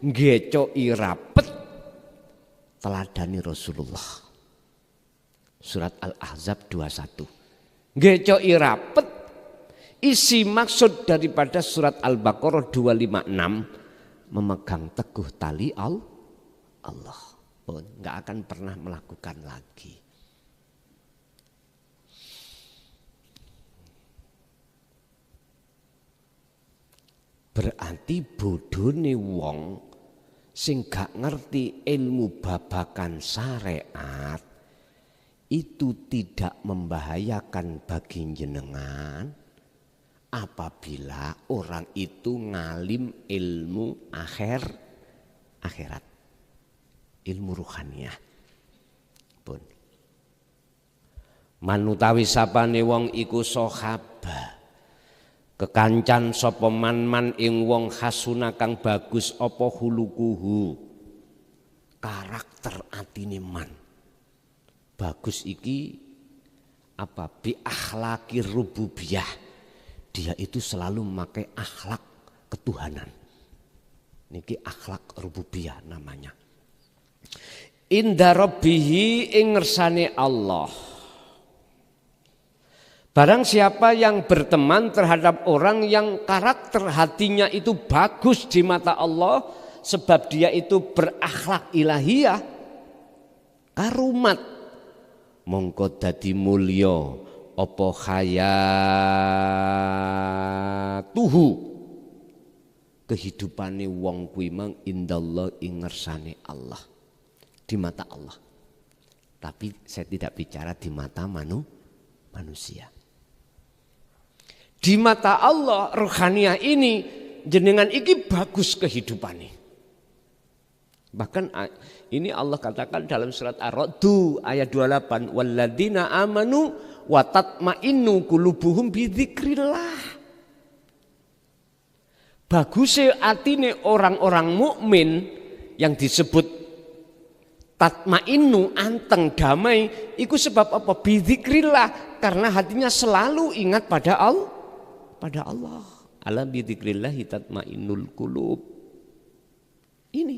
Speaker 3: ngecoi rapet teladani Rasulullah. Surat Al-Ahzab 21. Ngecoi rapet isi maksud daripada surat Al-Baqarah 256 memegang teguh tali Allah. Enggak akan pernah melakukan lagi. Berarti bodone wong sing gak ngerti ilmu babakan syariat itu tidak membahayakan bagi jenengan apabila orang itu ngalim ilmu akhirat, ilmu ruhaniyah. Pun manutawi sapane wong iku sahabat kekancan sapa man ing wong hasuna kang bagus apa hulukuhu, karakter atine man bagus iki apa bi akhlaqir rububiyah, dia itu selalu memakai akhlak ketuhanan. Niki akhlak rububiyah namanya. Inda rabbihi ing ngersane Allah. Barang siapa yang berteman terhadap orang yang karakter hatinya itu bagus di mata Allah, sebab dia itu berakhlak ilahiyah, karumat, mongko dadi mulya apa hayatuhu, kehidupane wong kuwi mang indallah ing ngersane Allah, di mata Allah. Tapi saya tidak bicara di mata manusia. Di mata Allah rohaniah ini jenengan iki bagus kehidupane. Bahkan ini Allah katakan dalam surat Ar-Ra'd ayat 28, walladzina amanu wa tatma'innu qulubuhum bidzikrillah. Bagusnya atine orang-orang mukmin yang disebut tatma'innu, anteng, damai, itu sebab apa? Bidzikrillah, karena hatinya selalu ingat pada Allah. Ala bidzikrillahi tatma'innul qulub. Ini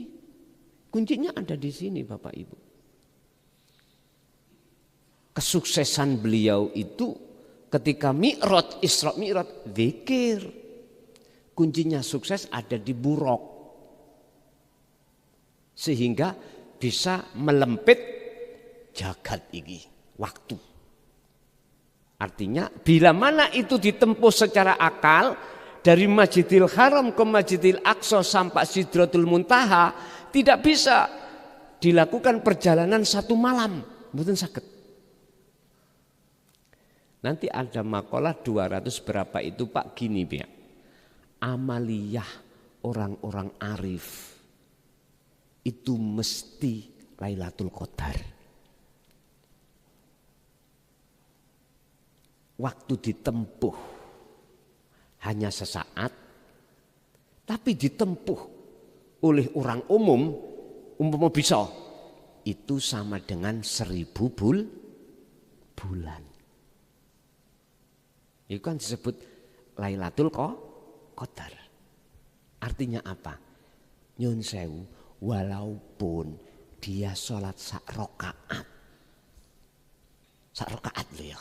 Speaker 3: kuncinya ada di sini Bapak Ibu. Kesuksesan beliau itu ketika Mi'raj, Isra Mi'raj, zikir. Kuncinya sukses ada di buraq. Sehingga bisa melempit jagat ini, waktu. Artinya bila mana itu ditempuh secara akal, dari Masjidil Haram ke Masjidil Aqsa sampai Sidratul Muntaha, tidak bisa dilakukan perjalanan 1 malam, mboten saged. Nanti ada makalah 200 berapa itu Pak, gini Pak. Amaliyah orang-orang arif itu mesti Lailatul Qadar. Waktu ditempuh hanya sesaat, tapi ditempuh oleh orang umum, umpama bisa, itu sama dengan 1000 bulan. Itu kan disebut Lailatul Qadar. Artinya apa? Nyun sewu, walaupun dia sholat sak rokaat loh ya.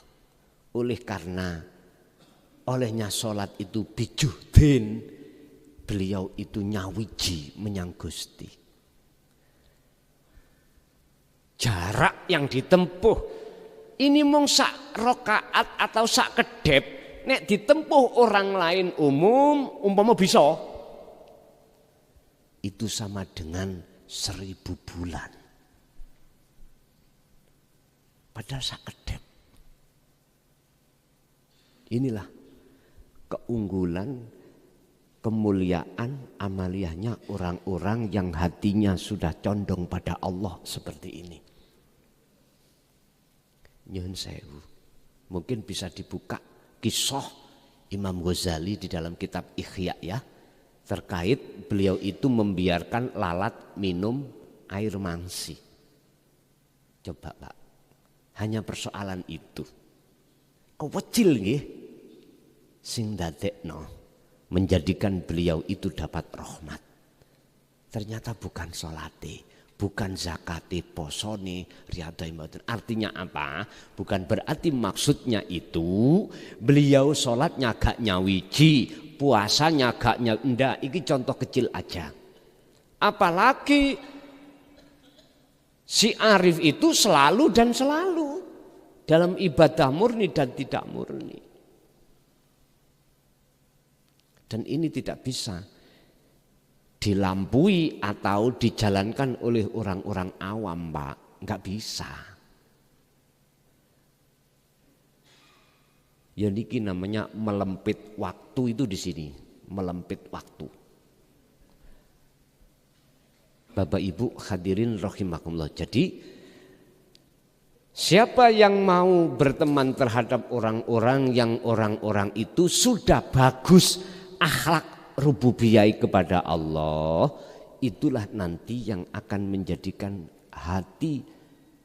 Speaker 3: Olehnya sholat itu bijuhdin, beliau itu nyawiji menyang Gusti. Jarak yang ditempuh ini mung sak rokaat atau sak kedep, nek ditempuh orang lain umum umpama bisa, itu sama dengan 1000 bulan. Padahal sak kedep. Inilah keunggulan, kemuliaan amaliyahnya orang-orang yang hatinya sudah condong pada Allah seperti ini. Nyun sewu, mungkin bisa dibuka kisah Imam Ghazali di dalam kitab Ihya ya, terkait beliau itu membiarkan lalat minum air mangsi. Coba Pak, hanya persoalan itu. Kewecil nggih sing dadekno menjadikan beliau itu dapat rahmat. Ternyata bukan salate, bukan zakate, posone, riyadhah mboten. Artinya apa? Bukan berarti maksudnya itu beliau sholatnya gak nyawiji, puasanya gak ndak. Ini contoh kecil aja. Apalagi si arif itu selalu dan selalu dalam ibadah murni dan tidak murni. Dan ini tidak bisa dilampaui atau dijalankan oleh orang-orang awam, Pak. Enggak bisa. Ya niki namanya melempit waktu itu di sini, melempit waktu. Bapak Ibu hadirin rahimakumullah. Jadi siapa yang mau berteman terhadap orang-orang yang orang-orang itu sudah bagus akhlak rububiyah kepada Allah, itulah nanti yang akan menjadikan hati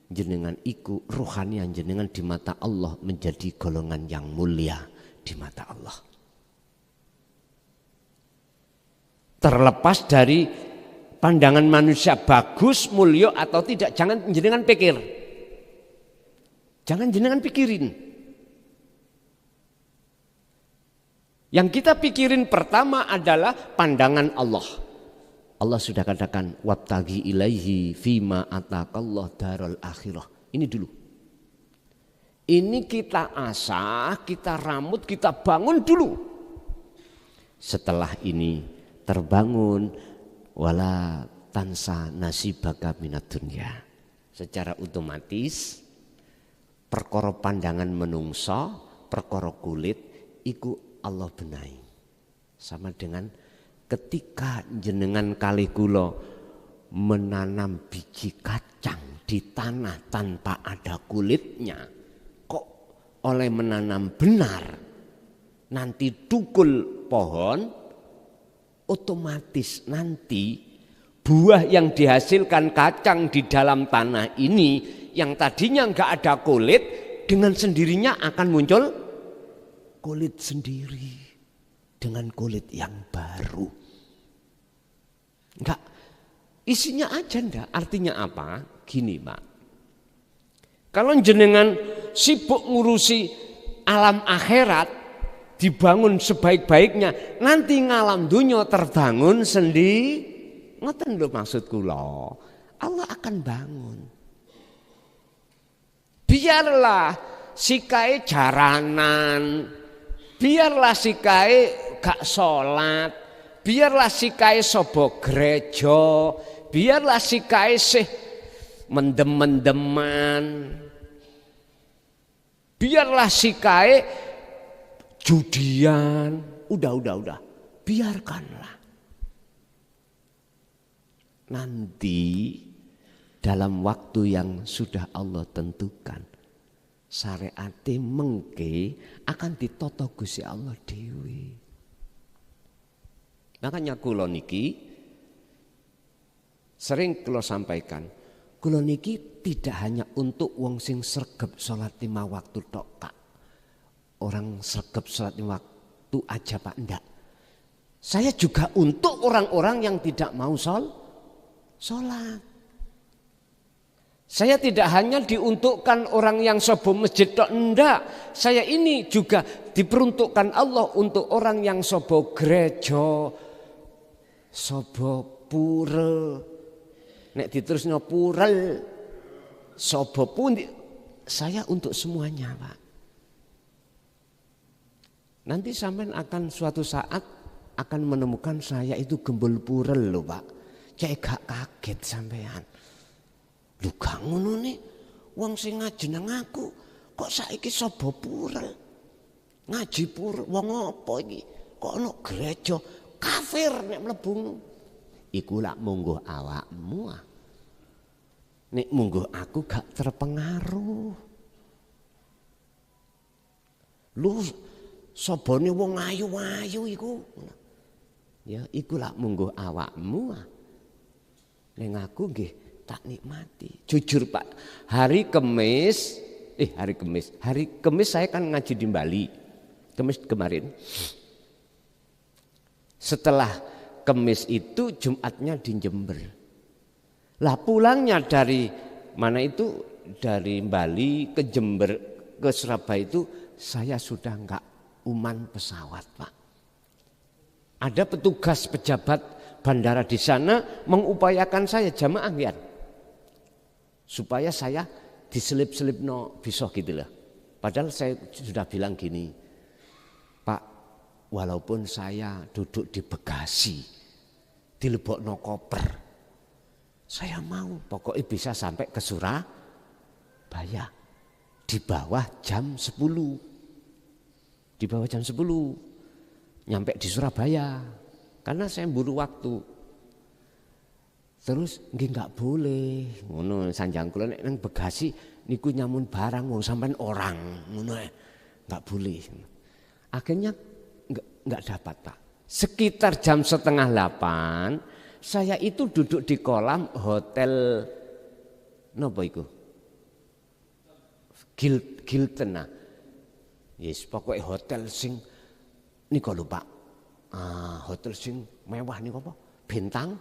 Speaker 3: jenengan iku rohanian jenengan di mata Allah menjadi golongan yang mulia di mata Allah. Terlepas dari pandangan manusia bagus, mulia atau tidak, jangan jenengan pikir. Jangan jenengan pikirin. Yang kita pikirin pertama adalah pandangan Allah. Allah sudah katakan wabtaghi ilaihi fima ataqallah darul akhirah. Ini dulu. Ini kita asah, kita rambut, kita bangun dulu. Setelah ini terbangun wala tansa nasibaka minad dunya. Secara otomatis perkara pandangan menungso, perkara kulit iku Allah benahi. Sama dengan ketika jenengan kali kula menanam biji kacang di tanah tanpa ada kulitnya, kok oleh menanam benar nanti tukul pohon, otomatis nanti buah yang dihasilkan kacang di dalam tanah ini yang tadinya enggak ada kulit, dengan sendirinya akan muncul kulit sendiri dengan kulit yang baru. Enggak, isinya aja enggak. Artinya apa? Gini Pak, kalau jenengan sibuk ngurusi alam akhirat, dibangun sebaik-baiknya, nanti ngalam dunia terbangun sendiri. Ngoten lho maksud kula, Allah akan bangun. Biarlah sikae jaranan, biarlah sikae gak sholat, biarlah sikae sobo gereja, biarlah sikae sih mendem-mendeman, biarlah sikae judian, udah, biarkanlah. Nanti dalam waktu yang sudah Allah tentukan, syariate mengke akan ditoto Gusti Allah dewi. Makanya kula niki sering kula sampaikan, kula niki tidak hanya untuk wong sing sregep salat 5 waktu tok Kak. Orang sregep salat 5 waktu aja Pak, enggak. Saya juga untuk orang-orang yang tidak mau sholat. Saya tidak hanya diuntukkan orang yang sobo masjid tok, enggak. Saya ini juga diperuntukkan Allah untuk orang yang sobo gereja, sobo pura, nek diterusno purel, sobo pundi. Saya untuk semuanya Pak. Nanti sampean akan suatu saat akan menemukan saya itu gembul purel loh Pak. Cek gak kaget sampean. Lu gak ngono nih, wong sing ngaji nang aku kok saiki sobo purel. Ngaji purel wong apa iki? Kok ono gereja kafir nek mlebu. Iku lak munggo awakmu. Nek munggo aku gak terpengaruh. Lu sobone wong ayu-ayu iku. Ya iku lak munggo awakmu. Neng aku nggih tak nikmati. Jujur Pak, hari Kamis saya kan ngaji di Bali. Kamis kemarin. Setelah Kamis itu Jumatnya di Jember. Lah pulangnya dari mana itu, dari Bali ke Jember ke Surabaya itu saya sudah enggak uman pesawat Pak. Ada petugas pejabat bandara di sana mengupayakan saya jamaah biar supaya saya diselip-selip no bisa gitu lah. Padahal saya sudah bilang gini, Pak, walaupun saya duduk di bagasi, dilebokno koper, saya mau pokoknya bisa sampai ke Surabaya di bawah jam 10. Di bawah jam 10 nyampe di Surabaya. Karena saya buru waktu. Terus nggih enggak boleh ngono sanjang kula nek nang bagasi niku nyamun barang wong sampean orang ngono enggak boleh. Akhirnya enggak dapat Pak. Sekitar jam 7:30 saya itu duduk di kolam hotel napa iku? Giltena. Yes, pokoknya hotel sing niku lho Pak. Hotel sing mewah niku apa? Bintang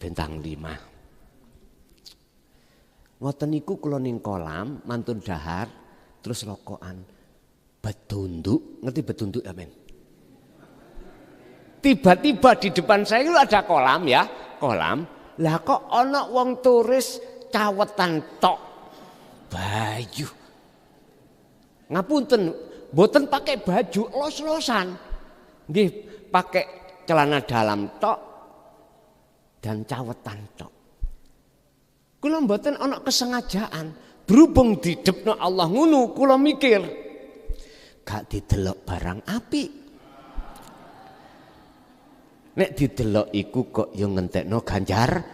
Speaker 3: 5. Ngoten niku kula ning kolam mantun dahar terus rokokan. Betunduk, ngerti betunduk ya men? Tiba-tiba di depan saya itu ada kolam ya, kolam. Lah kok ana wong turis cawetan tok. Baju. Ngapunten, mboten pakai baju, los-losan. Nggih, pakai celana dalam tok dan cawetan tok. Kula mboten ana kesengajaan, berhubung didepno Allah ngono, kula mikir gak didelok barang apik. Nek didelok iku kok yo ngentekno ganjar.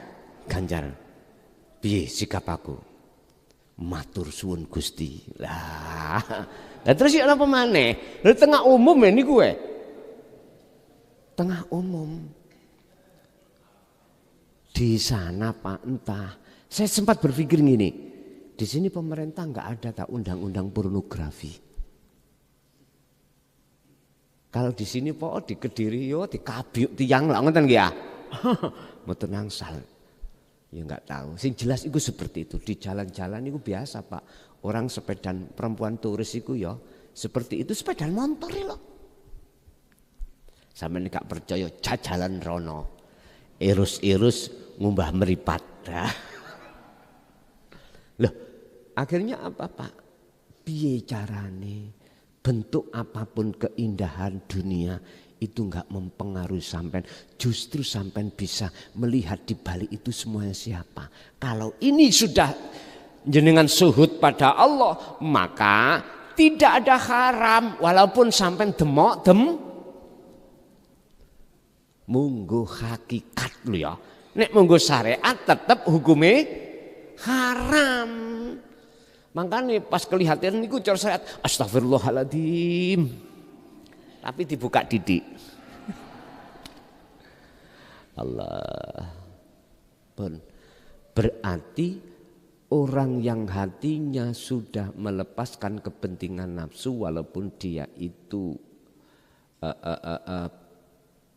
Speaker 3: Piye sikap aku? Matur suwun Gusti. Lah terus ya apa maneh? Lha tengah umum ini gue. Tengah umum. Di sana Pak entah. Saya sempat berpikir gini. Di sini pemerintah nggak ada tak undang-undang pornografi. Kalau di sini po di Kediri yo di Kabiuk tiang lah ngoten ya. Mboten nangsal. Ya enggak tahu. Sing jelas itu seperti itu. Di jalan-jalan itu biasa Pak. Orang sepedaan perempuan turis itu ya seperti itu sepedaan motor loh. Sampeyan gak percaya jajalan rono. Irus-irus ngumbah meripat. Loh, akhirnya apa Pak? Piye carane? Bentuk apapun keindahan dunia itu enggak mempengaruhi sampean. Justru sampean bisa melihat di balik itu semuanya siapa. Kalau ini sudah jenengan suhud pada Allah, maka tidak ada haram walaupun sampean demok munggu hakikat lu ya. Nek munggu syariat tetap hukumnya haram. Makanya pas kelihatan niku cara syariat astagfirullahaladzim. Tapi dibuka didik. Allah. Berarti orang yang hatinya sudah melepaskan kepentingan nafsu walaupun dia itu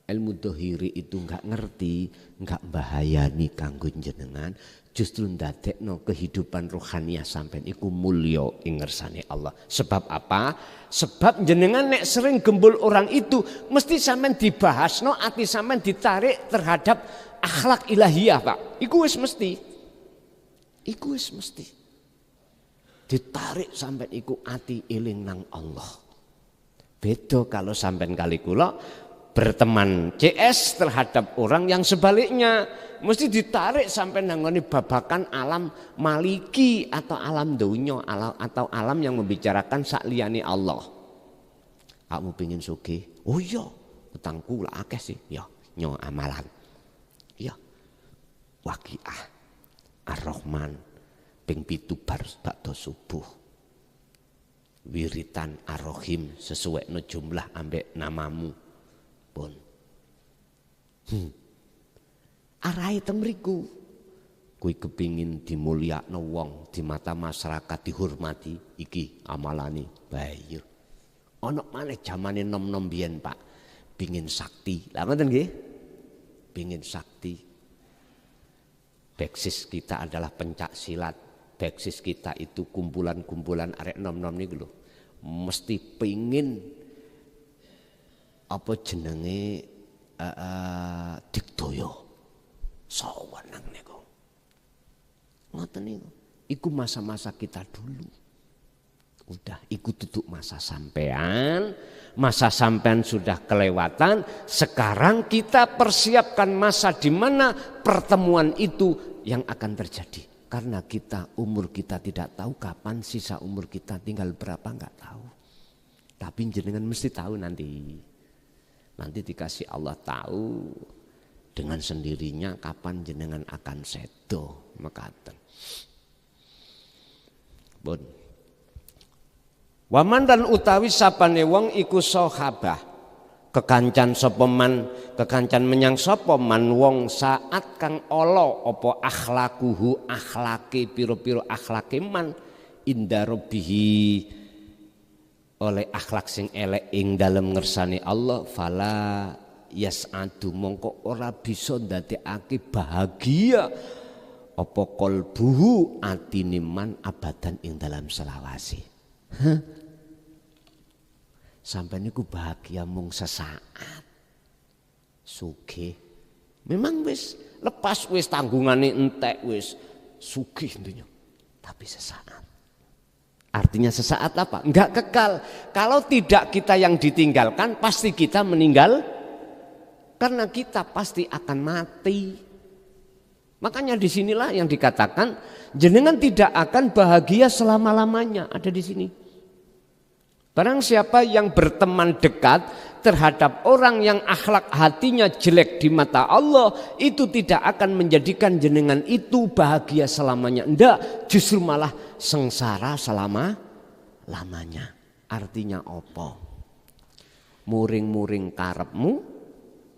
Speaker 3: ilmu dohiri itu enggak ngerti, enggak bahayani kanggo jenengan, justru ndadekno kehidupan rohaniah sampean iku mulya ing ngersane Allah. Sebab apa? Sebab jenengan nek sering gembul orang itu mesti sampean dibahasno, ati sampean ditarik terhadap akhlak ilahiyah, Pak. Iku wis mesti. Iku wis mesti. Ditarik sampean iku ati eling nang Allah. Beda kalau sampean kali kula berteman CS terhadap orang yang sebaliknya mesti ditarik sampai nangoni babakan alam maliki atau alam dunya atau alam yang membicarakan sakliyane Allah. Kamu pengen sugih? Oh iya, utangku lah akeh sih. Ya, nyo amalan. Ya. Waqiah Ar-Rahman ping 7 bar bakda subuh. Wiritan Ar-Rahim sesuai no jumlah ambek namamu. Pun arai temriku kui kepingin dimulyakno wong di mata masyarakat dihormati iki amalane bayu ana maneh jamane nom-nom biyen Pak pingin sakti lha ngoten nggih pingin sakti basis kita adalah pencak silat basis kita itu kumpulan-kumpulan arek nom-nom niku lho mesti pingin apa jenenge Digdaya sawenang niku. Ngoten niku. Iku masa-masa kita dulu. Udah iku duduk masa sampean. Masa sampean sudah kelewatan, sekarang kita persiapkan masa di mana pertemuan itu yang akan terjadi. Karena umur kita tidak tahu kapan, sisa umur kita tinggal berapa enggak tahu. Tapi jenengan mesti tahu nanti. Nanti dikasih Allah tahu dengan sendirinya kapan jenengan akan sedo mekaten. Bon. Waman dan utawi sapane wong iku sahabah kekancan sapa man kekancan menyang sapa man wong saat kang ala apa akhlakuhu akhlake pira-pira akhlake man inda rabbihi oleh akhlak sing elek ing dalem ngersane Allah fala yas'adu mongko ora bisa ndadekake bahagia apa qalbuhu atine man abadan ing dalam selawase. Sampai niku bahagia mung sesaat. Sugih. Memang wis lepas wis tanggungane entek wis sugih dunya. Tapi sesaat. Artinya sesaat apa? Enggak kekal. Kalau tidak kita yang ditinggalkan, pasti kita meninggal. Karena kita pasti akan mati. Makanya disinilah yang dikatakan, jenengan tidak akan bahagia selama-lamanya. Ada di sini. Barang siapa yang berteman dekat terhadap orang yang akhlak hatinya jelek di mata Allah, itu tidak akan menjadikan jenengan itu bahagia selamanya. Enggak, justru malah sengsara selama-lamanya. Artinya apa? Muring-muring karepmu,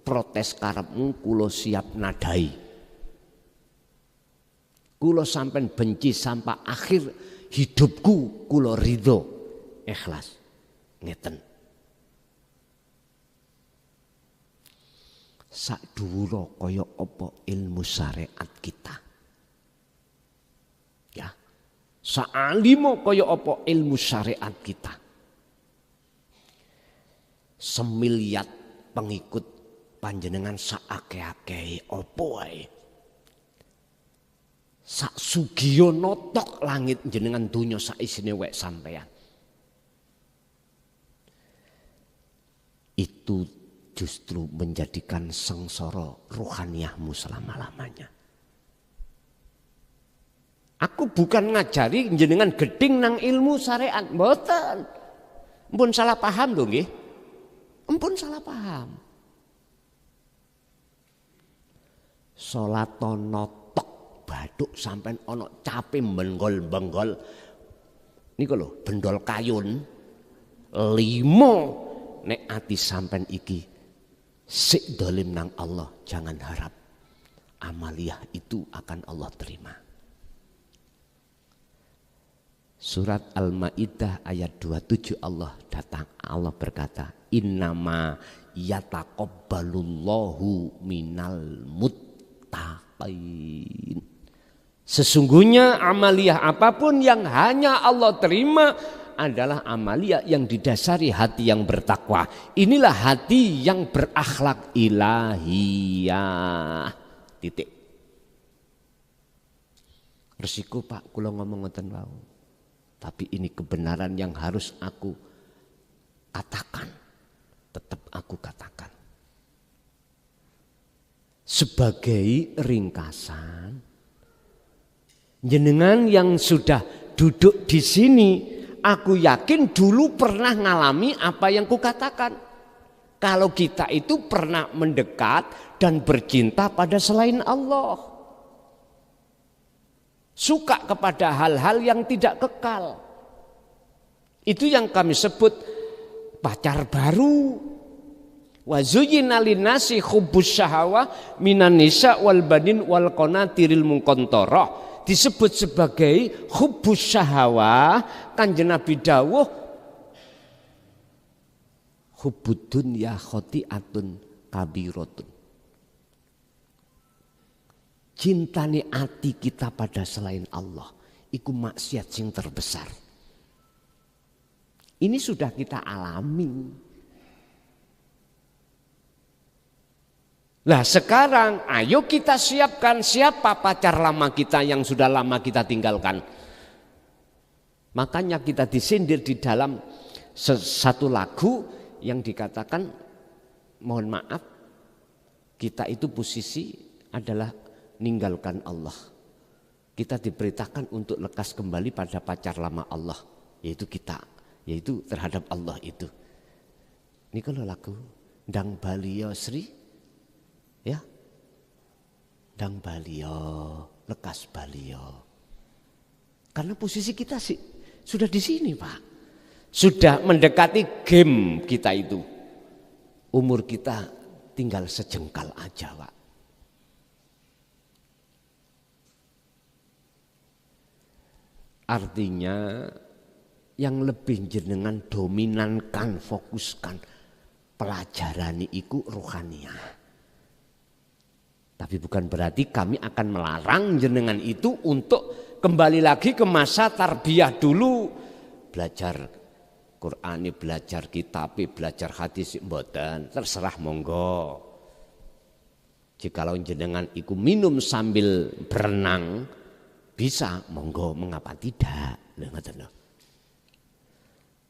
Speaker 3: protes karepmu kulo siap nadai. Kulo sampai benci sampai akhir hidupku kulo ridho, ikhlas. Ngeten. Sak dhuwura kaya apa ilmu syariat kita. Ya. Sak alimo kaya apa ilmu syariat kita. Semiliat pengikut panjenengan sak akeh-akeh apa wae. Sak sugiyo notok langit jenengan donya sak isine wek sampean. Itu justru menjadikan sengsara ruhaniyahmu selama-lamanya. Aku bukan ngajari jenengan geding nang ilmu syariat, mboten. Ampun salah paham lho nggih. Ampun salah paham. Salat notok bathuk sampean ana cape benggol-benggol. Niku lho, bendol kayun 5 nek ati sampean iki sik dolim nang Allah, jangan harap amaliyah itu akan Allah terima. Surat Al-Maidah ayat 27 Allah berkata, innama yataqabbalullahu minal muttaqin. Sesungguhnya amaliyah apapun yang hanya Allah terima adalah amalia yang didasari hati yang bertakwa. Inilah hati yang berakhlak ilahiyah. Titik. Resiko Pak, kula ngomong ngoten wau. Tapi ini kebenaran yang harus aku katakan. Tetap aku katakan. Sebagai ringkasan, jenengan yang sudah duduk di sini, aku yakin dulu pernah ngalami apa yang kukatakan. Kalau kita itu pernah mendekat dan bercinta pada selain Allah. Suka kepada hal-hal yang tidak kekal. Itu yang kami sebut pacar baru. Wa zuyyina linnasi hubbus syahawah minan nisa wal banin wal qanatiril muqantarah. Disebut sebagai hubbus syahawah. Kanjeng Nabi dawuh hubbud dunya khoti'atun kabiratun. Cintane ati kita pada selain Allah iku maksiat sing terbesar. Ini sudah kita alami. Nah sekarang ayo kita siapkan siapa pacar lama kita yang sudah lama kita tinggalkan. Makanya kita disindir di dalam satu lagu yang dikatakan mohon maaf kita itu posisi adalah ninggalkan Allah. Kita diberitakan untuk lekas kembali pada pacar lama Allah, yaitu kita, yaitu terhadap Allah itu. Ini kalau lagu Ndang Baliyo Sri, ya, Ndang Baliyo, lekas Baliyo. Karena posisi kita sih sudah di sini Pak, sudah mendekati game kita itu. Umur kita tinggal sejengkal aja Pak. Artinya yang lebih jenengan dominankan, fokuskan pelajaran iku rohaniyah. Tapi bukan berarti kami akan melarang jenengan itu untuk kembali lagi ke masa tarbiyah dulu. Belajar Qur'ani, belajar kitab, belajar hadis, mboten, terserah monggo. Jikalau jenengan iku minum sambil berenang, bisa, monggo, mengapa tidak?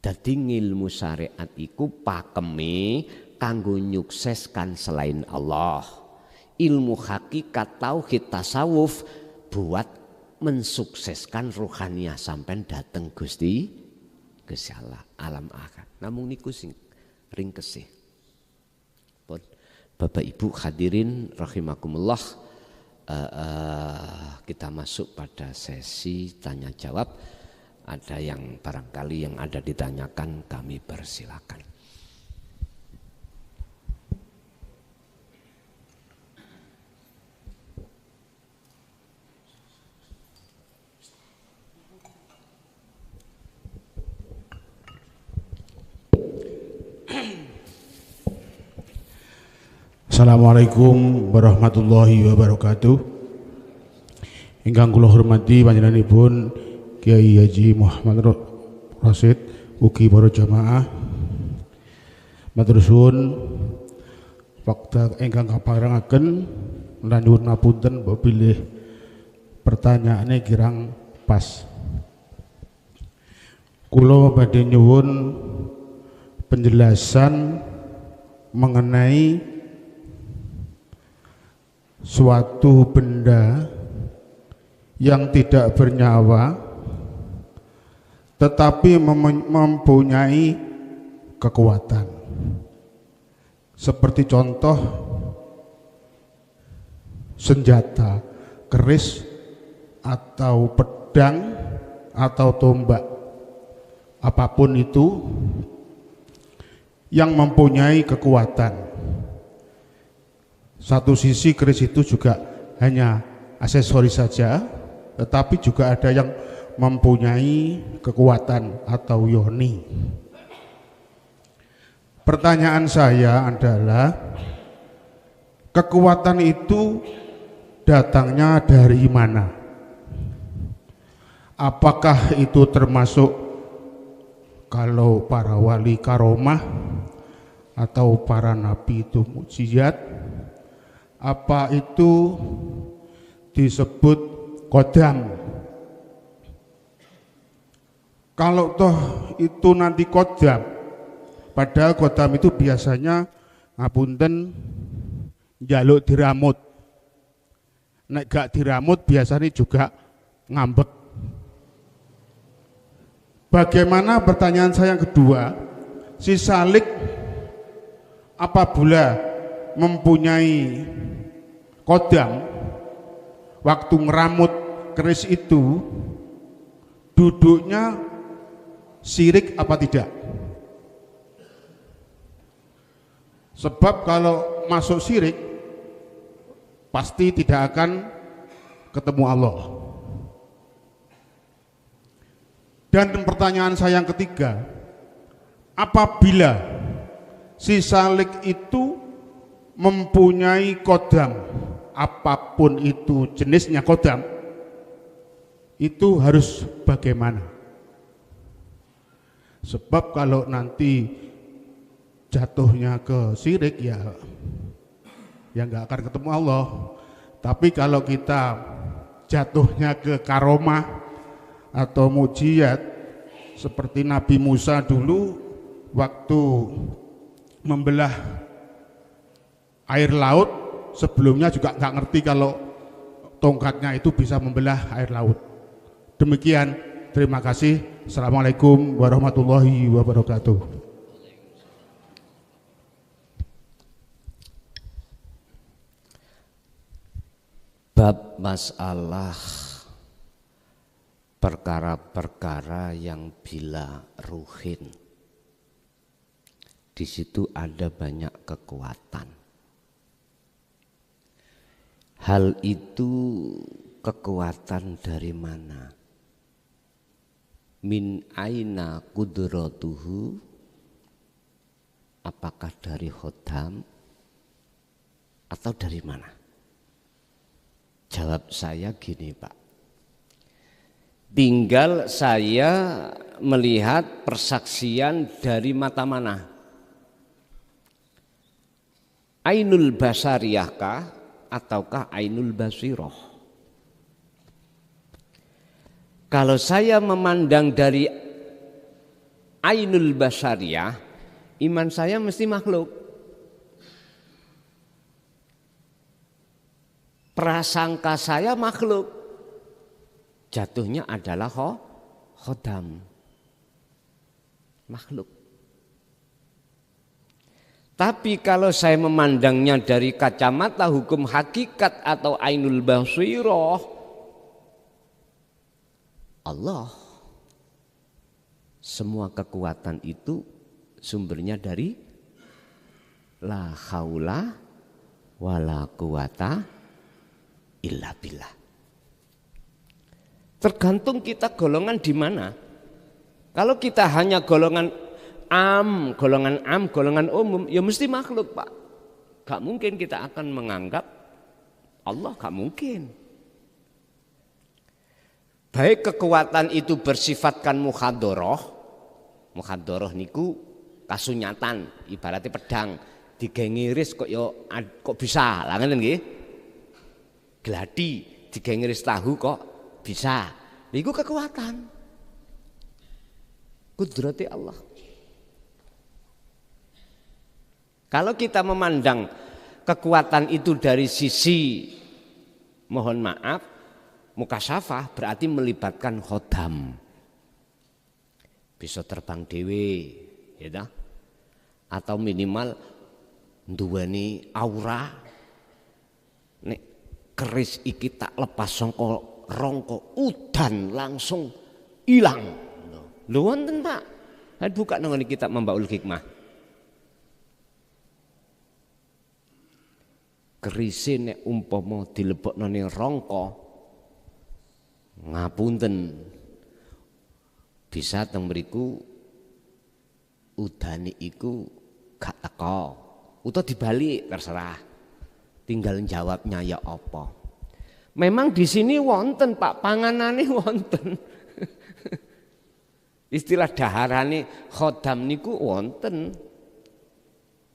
Speaker 3: Dadi ngilmu syariat iku pakeme kanggo nyukseskan selain Allah. Ilmu hakikat tauhid tasawuf buat mensukseskan rohaniyah sampai dateng Gusti Allah alam akhir. Namun niku sing ringkesih. Bapak Ibu hadirin rahimakumullah, kita masuk pada sesi tanya jawab. Ada yang barangkali yang ada ditanyakan, kami persilakan.
Speaker 1: Assalamualaikum warahmatullahi wabarakatuh. Ingkang kula hormati panjenenganipun Kiai Haji Muhammad Rasid, ugi para jamaah. Matur suwun wekdal ingkang kaparengaken lan nyuwun ngapunten bilih pertanyaane kirang pas. Kula badhe nyuwun penjelasan mengenai suatu benda yang tidak bernyawa tetapi mempunyai kekuatan, seperti contoh senjata, keris atau pedang atau tombak, apapun itu yang mempunyai kekuatan. Satu sisi keris itu juga hanya aksesoris saja, tetapi juga ada yang mempunyai kekuatan atau yoni. Pertanyaan saya adalah, kekuatan itu datangnya dari mana? Apakah itu termasuk kalau para wali karomah atau para nabi itu mukjizat? Apa itu disebut kodam? Kalau toh itu nanti kodam, padahal kodam itu biasanya ngapunten njaluk diramut, nek gak diramut biasanya juga ngambek. Bagaimana, pertanyaan saya yang kedua, si salik apabila mempunyai kodam, waktu ngeramut keris itu duduknya syirik apa tidak? Sebab kalau masuk syirik pasti tidak akan ketemu Allah. Dan pertanyaan saya yang ketiga, apabila si salik itu mempunyai kodam, apapun itu jenisnya kodam, itu harus bagaimana? Sebab kalau nanti jatuhnya ke syirik ya nggak akan ketemu Allah. Tapi kalau kita jatuhnya ke karomah atau mujizat seperti Nabi Musa dulu waktu membelah air laut, sebelumnya juga nggak ngerti kalau tongkatnya itu bisa membelah air laut. Demikian, terima kasih. Assalamualaikum warahmatullahi wabarakatuh.
Speaker 3: Bab masalah perkara-perkara yang bila ruhin, di situ ada banyak kekuatan. Hal itu kekuatan dari mana? Min aina kudratuhu, apakah dari khodam atau dari mana? Jawab saya gini, Pak. Tinggal saya melihat persaksian dari mata mana? Ainul basariyahkah ataukah ainul basiroh? Kalau saya memandang dari ainul basariyah, iman saya mesti makhluk. Prasangka saya makhluk. Jatuhnya adalah khodam, makhluk. Tapi kalau saya memandangnya dari kacamata hukum hakikat atau ainul basirah, Allah, semua kekuatan itu sumbernya dari la haula wala quwata illa billah. Tergantung kita golongan di mana. Kalau kita hanya golongan golongan umum, ya mesti makhluk, Pak. Gak mungkin kita akan menganggap Allah, gak mungkin. Baik kekuatan itu bersifatkan mukhadoroh niku kasunyatan, ibaratnya pedang digengiris kok bisa, lah ngene nggih. Gladi digengiris tahu kok bisa. Niku kekuatan. Kudrati Allah. Kalau kita memandang kekuatan itu dari sisi mohon maaf mukasyafah, berarti melibatkan khodam. Bisa terbang dewe, ya, atau minimal nduweni aura. Nek keris iki tak lepas songko rongko udan langsung hilang. Lho wonten Pak. Buka nang kitab Mambaul Hikmah. Kerise nek umpama dilebokno ning rangka ngapunten bisa teng mriku udane iku gak teko utawa dibalik terserah, tinggal jawabnya ya apa. Memang di sini wonten Pak, panganane wonten. Istilah daharane khodam niku wonten.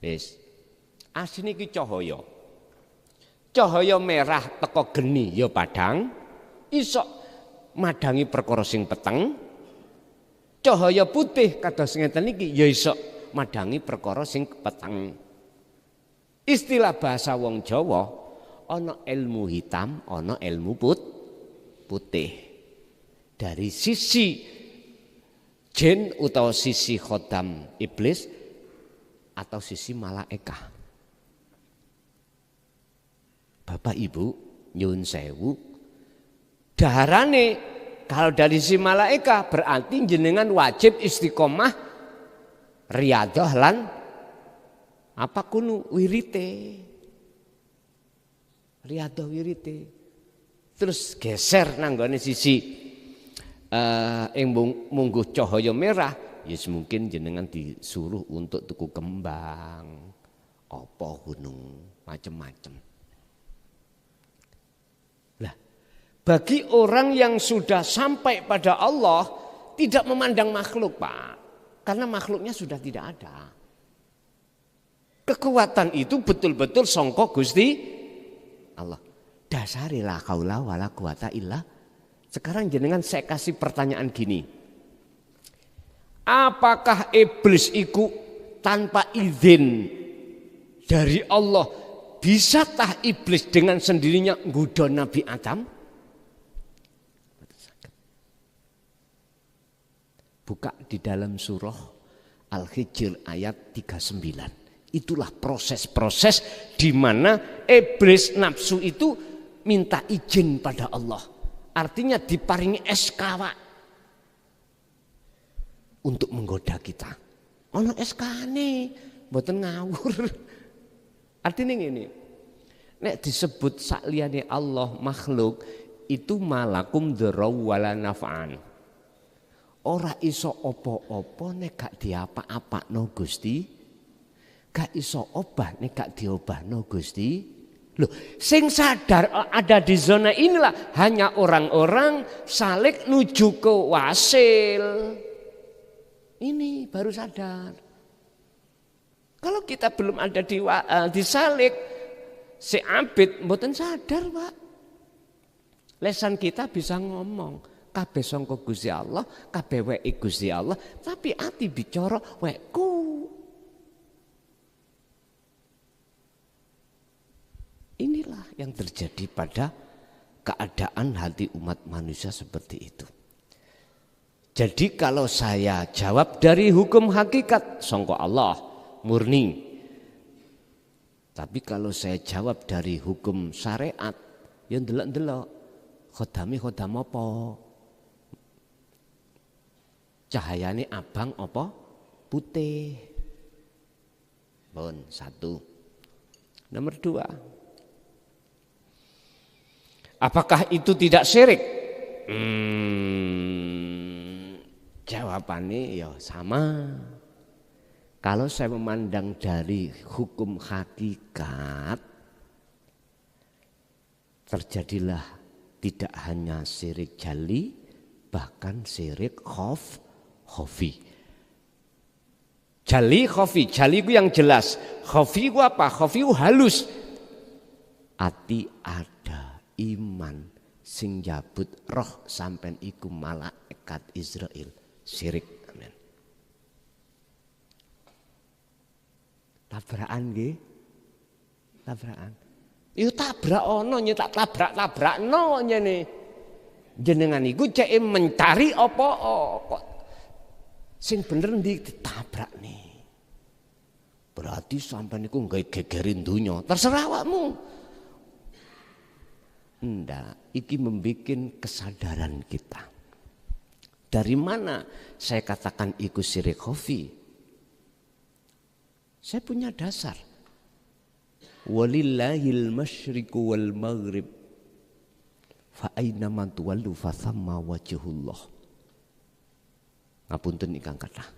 Speaker 3: Wis asline iki cahaya. Cahaya merah teko geni ya padhang, iso madangi perkara sing peteng. Cahaya putih kados ngeten iki ya iso madangi perkara sing peteng. Istilah bahasa wong Jawa, ana ilmu hitam, ana ilmu putih. Dari sisi jin utawa sisi khodam iblis atau sisi malaikah. Bapak Ibu nyun sewu, daharane kalau dari si malaika berarti jenengan wajib istiqomah riyadhah lan apa kunu wirite. Riyadhah wirite. Terus geser nanggone sisi mungguh cahaya merah, ya mungkin jenengan disuruh untuk tuku kembang, apa gunung macam-macam. Bagi orang yang sudah sampai pada Allah tidak memandang makhluk Pak, karena makhluknya sudah tidak ada. Kekuatan itu betul-betul songko Gusti Allah. Dasari la haula wala quwata illa. Sekarang jenengan saya kasih pertanyaan gini. Apakah iblis itu tanpa izin dari Allah bisakah iblis dengan sendirinya nggodha Nabi Adam? Buka di dalam surah Al-Hijr ayat 39. Itulah proses-proses di mana iblis nafsu itu minta izin pada Allah. Artinya diparingi SK untuk menggoda kita. Ono SK-ne, mboten ngawur. Artinya ngene. Nek disebut sakliyane Allah makhluk itu malakum dzarra wala naf'an. Ora iso opo-opo nek gak diapa-apakno Gusti. Gak iso obah nek gak diobahno Gusti. Loh, sing sadar ada di zona inilah hanya orang-orang salik nuju ke wasil. Ini baru sadar. Kalau kita belum ada di salik, si abid mboten sadar, Pak. Lesan kita bisa ngomong. Kabeh sangka Gusti Allah, kabeh weke Gusti Allah, tapi ati bicara wekku. Inilah yang terjadi pada keadaan hati umat manusia seperti itu. Jadi kalau saya jawab dari hukum hakikat sangka Allah murni, Tapi kalau saya jawab dari hukum syariat, ya ndelok-ndelok khodame khodam apa? Cahayane abang apa? Putih. Bon, satu. Nomor dua. Apakah itu tidak syirik? Jawabannya ya sama. Kalau saya memandang dari hukum hakikat, terjadilah tidak hanya syirik jali, bahkan syirik khafi. Jali khafi, jali itu yang jelas. Khafi itu apa? Khafi itu halus. Ati ada iman sing jabut roh sampen iku malaikat Israel. Syirik. Amin. Tabrakan nggih. Tabrakan. Iku tabrak ono tak tabrak-tabrakno nyene. Jenengan iku cek mencari apa kok sing bener ndi ditabrak nih. Berarti sampean niku nggawe gegerin donya. Terserah awakmu. Ndak, iki membikin kesadaran kita. Dari mana saya katakan iku syirik khafi? Saya punya dasar. Walillahil masyriqu wal maghrib. Fa aina man tuwallu fa thamma wajhullah. Ngapunten ingkang kathah.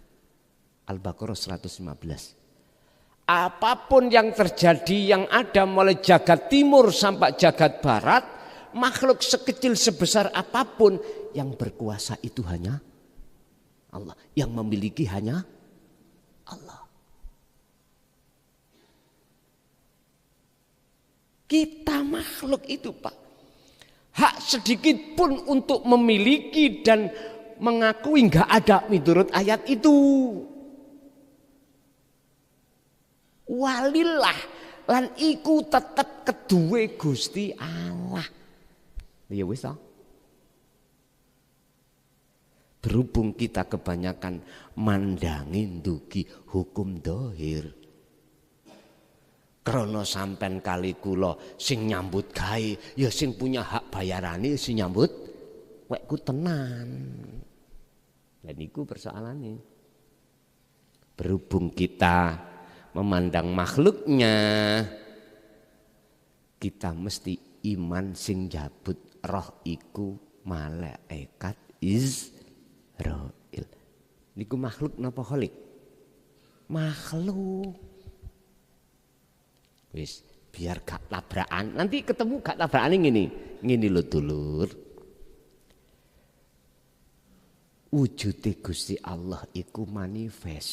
Speaker 3: Al-Baqarah 115. Apapun yang terjadi yang ada mulai jagat timur sampai jagat barat, makhluk sekecil sebesar apapun yang berkuasa itu hanya Allah, yang memiliki hanya Allah. Kita makhluk itu Pak, hak sedikit pun untuk memiliki dan mengakui enggak ada menurut ayat itu. Walillah lan iku tetep kedue Gusti Allah. Ya wis ta. Berhubung kita kebanyakan mandangi ndugi hukum dohir. Krana sampean kali kula sing nyambut gawe, ya sing punya hak bayarane sing nyambut wekku tenan. Dan niku persoalane. Berhubung kita memandang makhluknya, kita mesti iman sing jabut roh iku malaikat Israel. Niku makhluk napa khalik? Makhluk. Wis biar gak tabrakan. Nanti ketemu gak tabrakan ngene. Ngene lho dulur. Wujude Gusti Allah iku manifest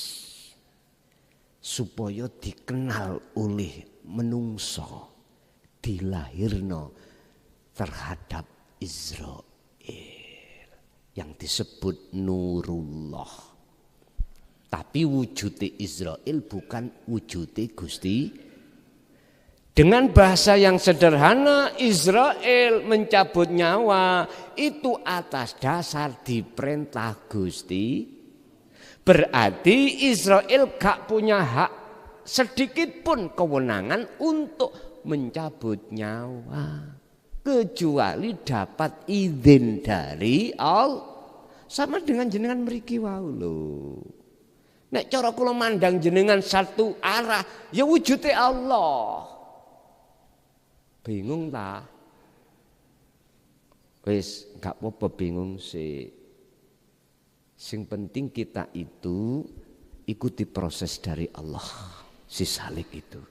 Speaker 3: supaya dikenal oleh menungso, dilahirno terhadap Israel yang disebut Nurullah. Tapi wujude Israel bukan wujude Gusti. Dengan bahasa yang sederhana, Israel mencabut nyawa itu atas dasar diperintah Gusti. Berarti Israel gak punya hak sedikit pun kewenangan untuk mencabut nyawa. Kecuali dapat izin dari Allah. Sama dengan jenengan mriki wau lho. Nek cara kula mandang jenengan satu arah, ya wujude Allah. Bingung tak? Wis gak apa-apa bingung sih. Sing penting kita itu ikuti proses dari Allah, si salik itu.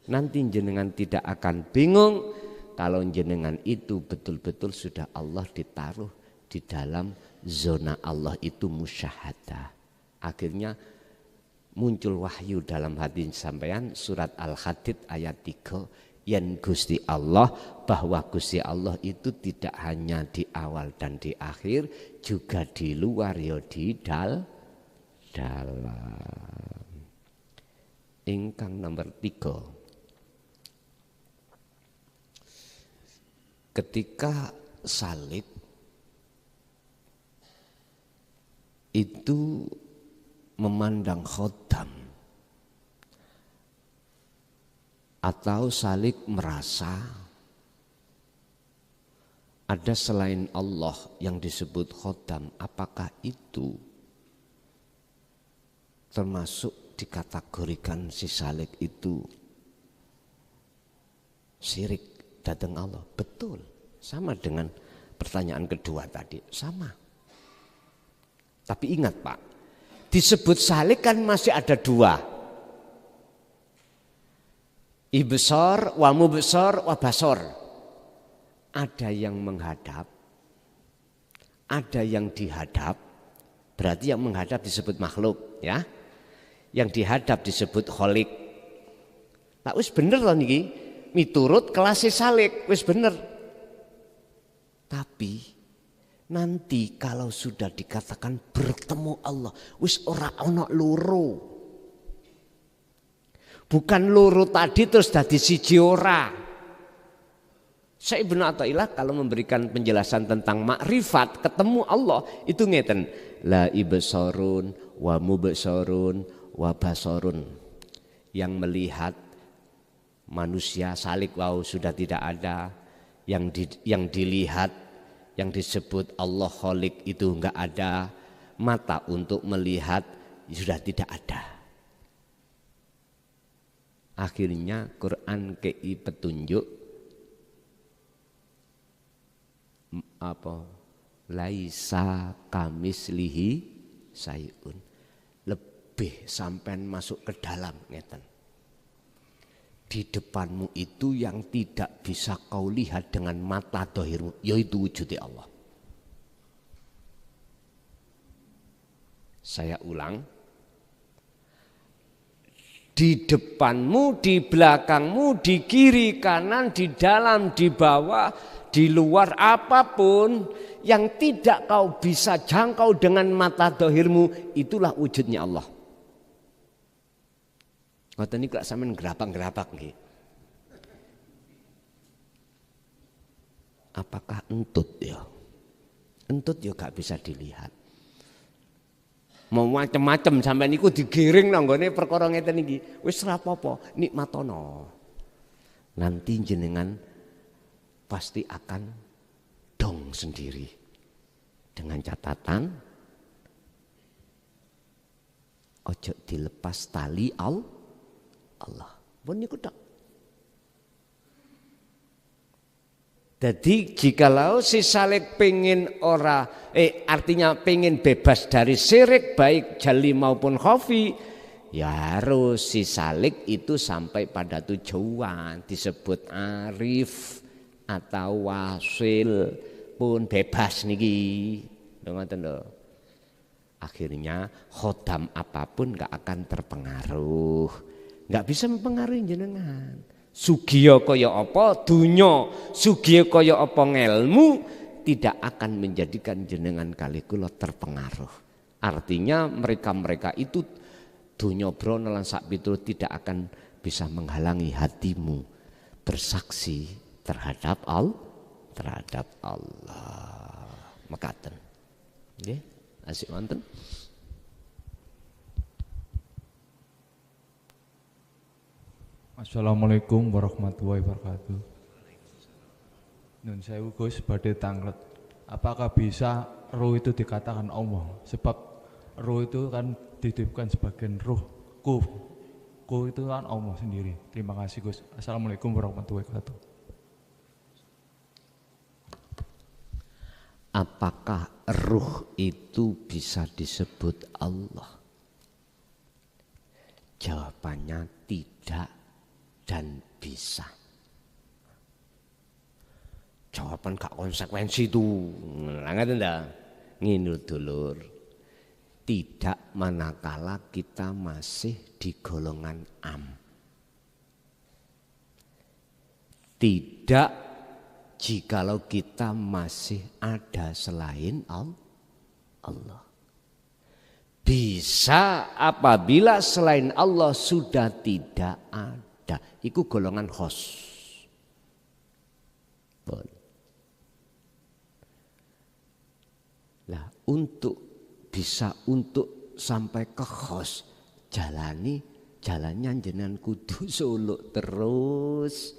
Speaker 3: Nanti jenengan tidak akan bingung kalau jenengan itu betul-betul sudah Allah ditaruh di dalam zona Allah itu musyahadah. Akhirnya muncul wahyu dalam hati sampean surat Al-Hadid ayat 3. Yang Gusti Allah, bahwa Gusti Allah itu tidak hanya di awal dan di akhir, juga di luar ya di dalam. Ingkang nomor 3. Ketika salib itu memandang khodam, Atau salik merasa ada selain Allah yang disebut khodam, apakah itu termasuk dikategorikan si salik itu syirik datang Allah? Betul, sama dengan pertanyaan kedua tadi, sama. Tapi ingat Pak, disebut salik kan masih ada dua. Ibsor, wa mubsor, wa basor. Ada yang menghadap, ada yang dihadap. Berarti yang menghadap disebut makhluk, ya. Yang dihadap disebut kholik. Nah, wis bener loh niki, miturut kelas salik, wis bener. Tapi nanti kalau sudah dikatakan bertemu Allah, wis ora ono loro. Bukan loro tadi terus dadi siji ora. Syekh Ibnu Athaillah kalau memberikan penjelasan tentang makrifat ketemu Allah itu ngeten, la ibsarun wa mubsarun wa basarun. Yang melihat manusia salik wau sudah tidak ada, yang dilihat yang disebut Allah Khalik itu enggak ada, mata untuk melihat sudah tidak ada. Akhirnya Quran kei petunjuk apa laisa kamislihi sayun, lebih sampean masuk ke dalam ngeten. Di depanmu itu yang tidak bisa kau lihat dengan mata dohirmu, yaitu wujudnya Allah. Saya ulang, di depanmu, di belakangmu, di kiri, kanan, di dalam, di bawah, di luar, apapun yang tidak kau bisa jangkau dengan mata dohirmu, itulah wujudnya Allah. Ngoten niku sampean gerabak-gerabak nggih. Apakah entut ya? Entut ya gak bisa dilihat. Mau macam-macam sampean niku digiring nang nggone perkara ngeten iki. Wis ora apa-apa, nikmatono. Nanti jenengan pasti akan dong sendiri. Dengan catatan ojo dilepas tali Allah. Pun niku tok. Jadi jikalau si salik pengen artinya pengen bebas dari syirik baik jali maupun khafi, ya harus si salik itu sampai pada tujuan disebut arif atau wasil pun bebas niki. Ngoten lho. Akhirnya khodam apapun gak akan terpengaruh. Gak bisa mempengaruhi jenengan. Sugiya kaya apa dunya, sugiya kaya apa ngelmu, tidak akan menjadikan jenengan kali kula terpengaruh. Artinya mereka-mereka itu dunya brono lan sak piturut tidak akan bisa menghalangi hatimu bersaksi terhadap Allah. Mekaten. Nggih, asik wonten.
Speaker 4: Assalamualaikum warahmatullahi wabarakatuh. Nun sewu Gus badhe tanglet. Apakah bisa roh itu dikatakan Allah? Sebab roh itu kan dititipkan sebagian roh. Ku itu kan Allah sendiri. Terima kasih Gus. Assalamualaikum warahmatullahi wabarakatuh.
Speaker 3: Apakah ruh itu bisa disebut Allah? Jawabannya tidak dan bisa. Jawaban gak konsekuensi itu. Ngerti ndak? Ngene dulur. Tidak manakala kita masih di golongan am. Tidak jikalau kita masih ada selain Allah. Bisa apabila selain Allah sudah tidak ada. Iku golongan khos. Lah untuk bisa untuk sampai ke khos jalani jalannya jenengan kudu suluk terus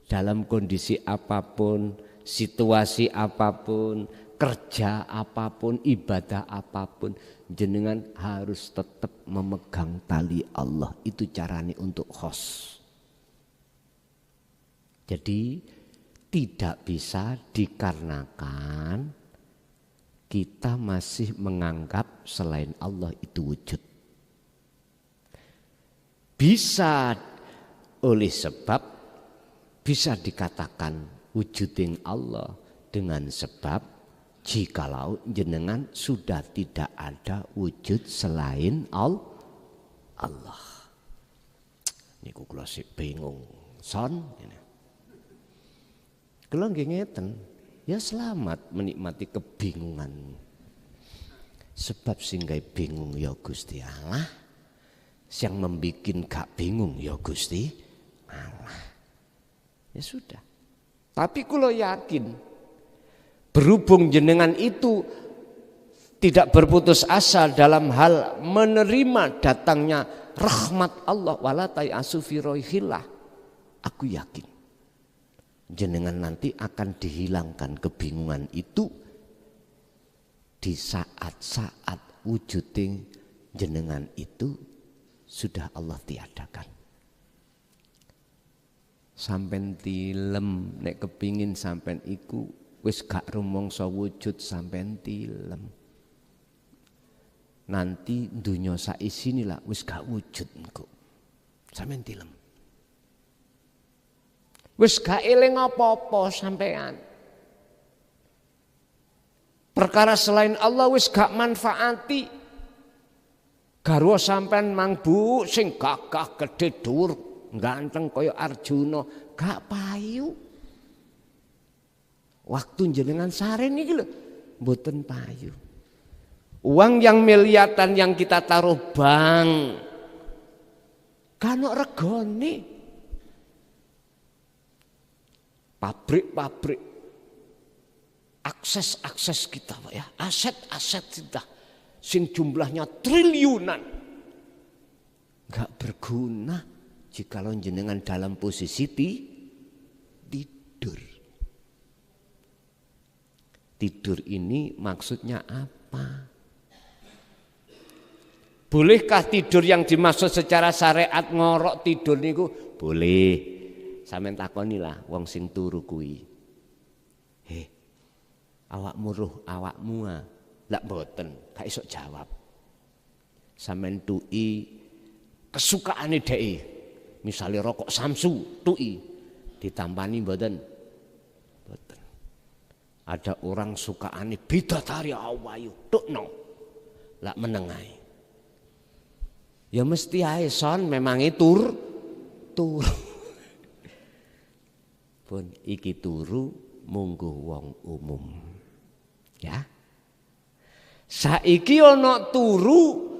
Speaker 3: dalam kondisi apapun, situasi apapun, kerja apapun, ibadah apapun, jenengan harus tetap memegang tali Allah. Itu caranya untuk khos. Jadi tidak bisa dikarenakan kita masih menganggap selain Allah itu wujud. Bisa oleh sebab bisa dikatakan wujuding Allah dengan sebab jikalau jenengan sudah tidak ada wujud selain Allah. Niku kula sik bingung son. Kula nggih ngeten, ya selamat menikmati kebingungan. Sebab sing gawe bingung ya Gusti Allah, yang membikin gak bingung ya Gusti Allah. Ya sudah. Tapi kula yakin berhubung jenengan itu tidak berputus asa dalam hal menerima datangnya rahmat Allah wala tayasu fi roihillah. Aku yakin jenengan nanti akan dihilangkan kebingungan itu di saat-saat wujuding jenengan itu sudah Allah tiadakan. Sampen tilem nek kepingin sampen iku wis gak rumangsa wujud sampen tilem. Nanti dunya saisinilah wis gak wujud engko. Sampen tilem. Wis gak eling apa-apa sampean. Perkara selain Allah wis gak manfaati. Garwa sampean mang Bu sing gagah gedhe dhuwur ganteng kaya Arjuna gak payu. Waktu jenengan sare niki lho mboten payu. Uang yang miliatan yang kita taruh bank kan ono regane. Pabrik-pabrik, akses kita Pak ya, aset-aset kita sing jumlahnya triliunan gak berguna jikalau jenengan dalam posisi tidur. Tidur ini maksudnya apa? Bolehkah tidur yang dimaksud secara syariat ngorok tidur niku? Boleh. Sampeyan takonilah wong sing turu kuwi. Awakmu roh awakmu lak mboten, gak iso jawab. Sampeyan tuki kesukaane dheke. Misale rokok Samsu tuki ditampani mboten? Mboten. Ada orang sukaane bidadari awayu tukno. Lak menengae. Ya mesti ae son memange tur. Pun iki turu mungguh wong umum. Ya. Saiki ana turu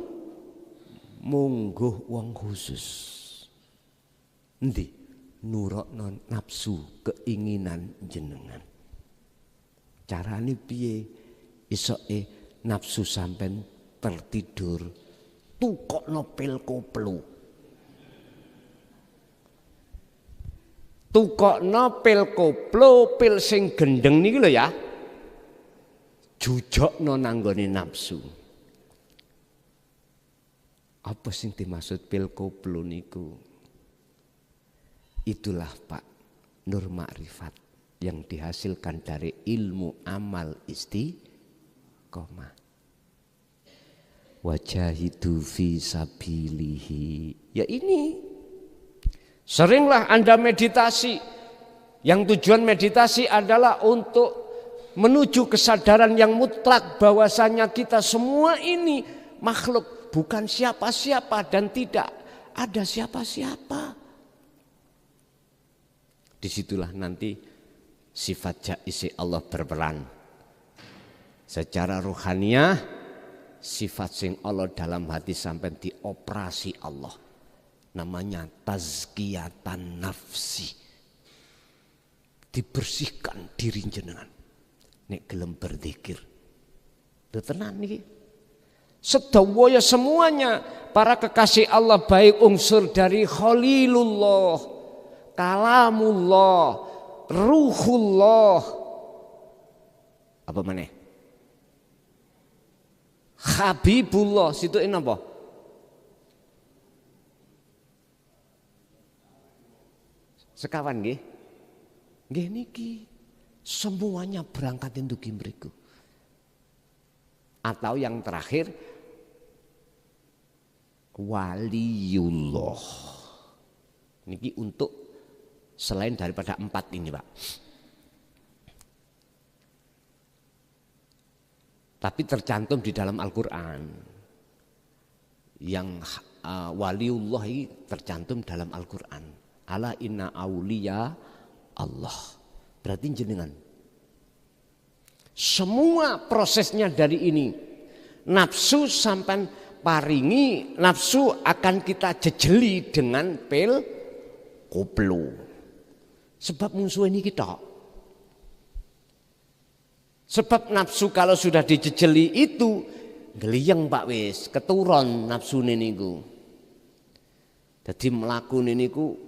Speaker 3: mungguh wong khusus. Endi? Nurokno nafsu keinginan jenengan. Carane piye isoke nafsu sampean tertidur tukokno pil koplo. Tukokno pil koplo, pil sing gendeng niki lho ya. Jujokno nanggone nafsu. Apa sing dimaksud pil koplo niku? Itulah Pak nur makrifat yang dihasilkan dari ilmu amal istiqomah. Wajahidu fi sabilihi. Ya ini. Seringlah Anda meditasi. Yang tujuan meditasi adalah untuk menuju kesadaran yang mutlak bahwasanya kita semua ini makhluk bukan siapa-siapa dan tidak ada siapa-siapa. Disitulah nanti sifat jaisi Allah berperan. Secara ruhaniyah sifat sing Allah dalam hati sampai dioperasi Allah. Namanya tazkiyatan nafsi. Dibersihkan diri jenengan. Nek gelem berzikir. Lho tenan niki. Sedaya semuanya para kekasih Allah, baik unsur dari Khalilullah, Kalamullah, Ruhullah, apa mana? Habibullah, situ ini apa? Sekawan nggih. Nggih niki semuanya berangkat untuk mriku. Atau yang terakhir waliullah. Niki untuk selain daripada 4 ini, Pak. Tapi tercantum di dalam Al-Qur'an. Yang waliullah ini tercantum dalam Al-Qur'an. Ala inna auliya Allah. Berarti jenengan. Semua prosesnya dari ini. Nafsu sampai paringi, nafsu akan kita jejeli dengan pil koplo. Sebab musuh ini kita. Sebab nafsu kalau sudah dijejeli itu geliyeng Pak wis, keturun nafsu niku. Jadi melakukan niku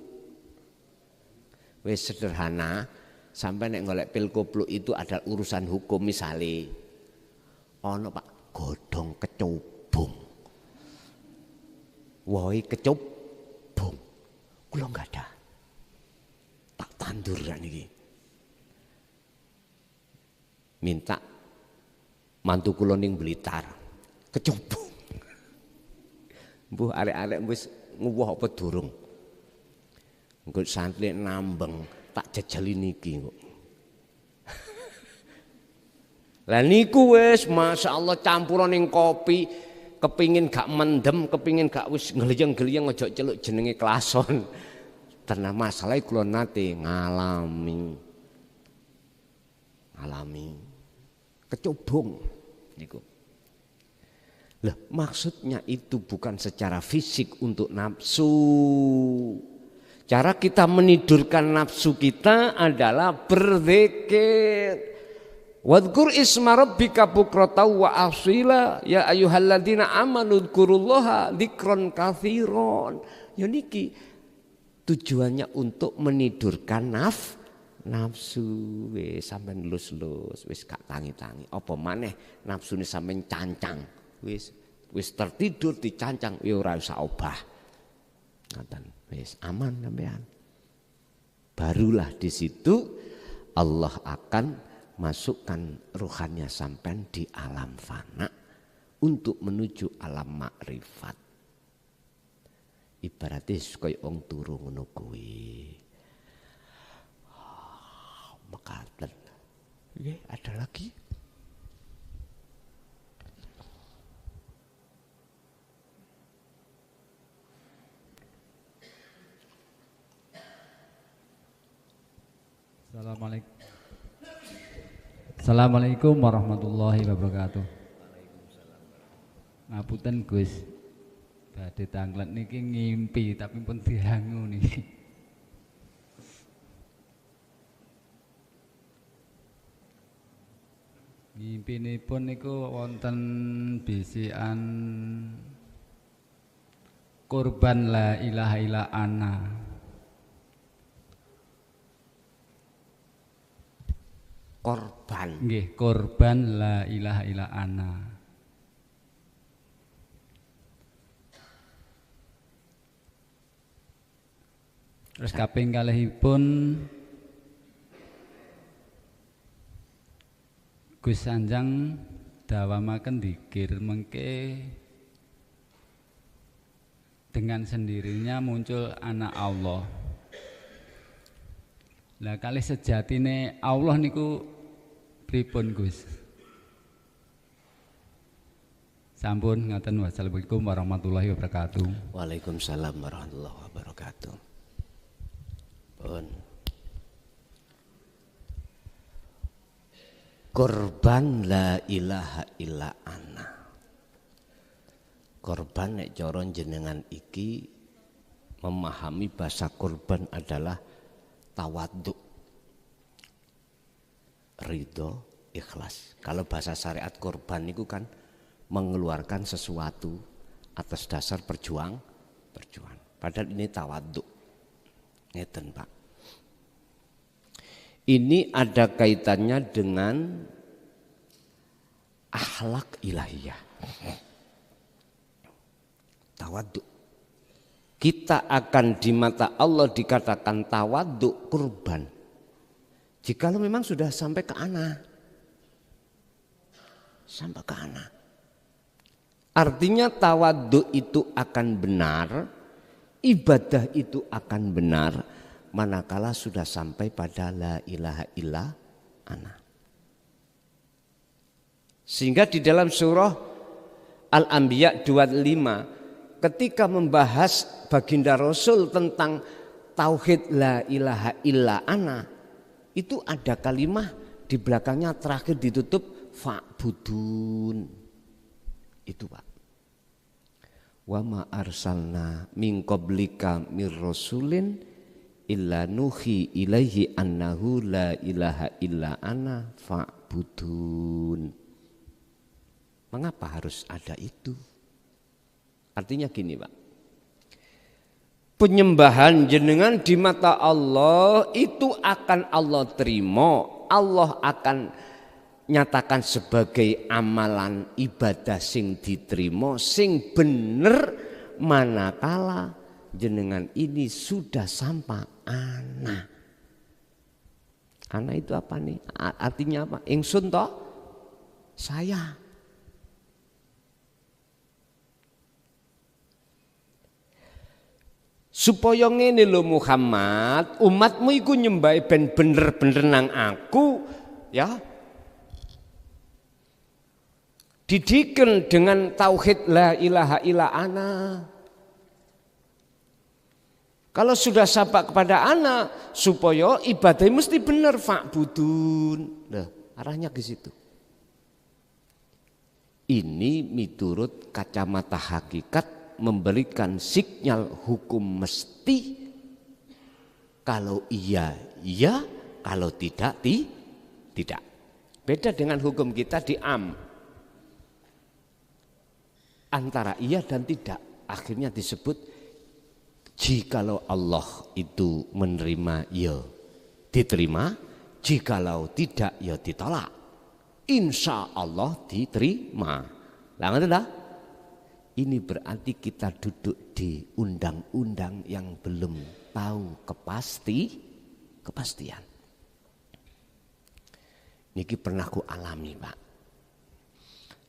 Speaker 3: wis sederhana, sampai nek golek pil koplo itu ada urusan hukum misalnya. Ono Pak godhong kecubung. Woi kecubung. Kula enggak ada. Tak tandur niki. Minta mantu kula ning Blitar. Kecubung. Mbuh arek-arek wis nguwuh apa durung. Engko santri nambeng tak jejeli niki kok. Lah niku wis masyaallah campuran ning kopi, kepingin gak mendem, kepingin gak wis ngliyeng-ngliyeng aja celuk jenenge klason. Karena masalah kula nate ngalami kecubung niku. Lah maksudnya itu bukan secara fisik untuk nafsu. Cara kita menidurkan nafsu kita adalah berzikir. Wadhkur isma rabbika bukratan wa asila ya ayyuhalladzina amanu dzkurullaha dzikron katsiron. Ya niki tujuannya untuk menidurkan nafsu. Wis sampean lus-lus, wis gak tangi-tangi. Apa maneh nafsune sampean cancang. Wis tertidur dicancang ya ora usah obah. Ngoten. Wis aman sampean. Barulah di situ Allah akan masukkan ruhannya sampean di alam fana untuk menuju alam makrifat. Ibaratnya kaya wong turu ngono kuwi. Mekaten. Nggih, ada lagi?
Speaker 5: Assalamualaikum warahmatullahi wabarakatuh. Ngapunten Gus, badhe tanglet niki ngimpi tapi pun dihangu niki. Ngimpinipun niku wonten bisikan kurban la ilaha illa ana.
Speaker 3: Korban.
Speaker 5: Nggih, korban la ilaha illa ana. Terus kaping kalihipun Gus Sanjang dawamaken dzikir mengke dengan sendirinya muncul anak Allah. Lah kalih sejatine Allah niku pripun Gus? Sampun ngaten, wassalamualaikum warahmatullahi wabarakatuh.
Speaker 3: Waalaikumsalam warahmatullahi wabarakatuh. Pun korban la ilaha illa ana. Korban nek cara jenengan iki memahami bahasa korban adalah tawaduk, ridho, ikhlas. Kalau bahasa syariat korban itu kan mengeluarkan sesuatu atas dasar perjuangan. Padahal ini tawadhu. Ngeten, Pak. Ini ada kaitannya dengan akhlak ilahiyah. Tawadhu. Kita akan di mata Allah dikatakan tawadhu kurban. Jikalau memang sudah sampai ke ana. Sampai ke ana. Artinya tawadhu itu akan benar, ibadah itu akan benar, manakala sudah sampai pada la ilaha illa ana. Sehingga di dalam surah Al-Anbiya 25 ketika membahas baginda Rasul tentang tauhid la ilaha illa ana, itu ada kalimat di belakangnya terakhir ditutup fa'budun. Itu Pak. Wa ma arsalna min qablika mir rasulin illa nuhi ilaihi annahu la ilaha illa ana fa'budun. Mengapa harus ada itu? Artinya gini Pak. Penyembahan jenengan di mata Allah itu akan Allah terima. Allah akan nyatakan sebagai amalan ibadah sing diterima, sing bener manakala jenengan ini sudah sampai ana. Ana itu apa nih? Artinya apa? Ingsun toh saya. Supaya ngene lho Muhammad, umatmu iku nyembah ben bener-bener nang aku, ya. Didiken dengan tauhid la ilaha illa ana. Kalau sudah sampai kepada ana, supaya ibadah mesti bener fa'budun. Nah, arahnya ke situ. Ini miturut kacamata hakikat memberikan sinyal hukum mesti, kalau iya, iya, kalau tidak, tidak. Beda dengan hukum kita di antara iya dan tidak. Akhirnya disebut jikalau Allah itu menerima ya diterima, jikalau tidak ya ditolak. Insya Allah diterima. Lah ngerti dah? Ini berarti kita duduk di undang-undang yang belum tahu kepastian. Niki pernah ku alami Pak.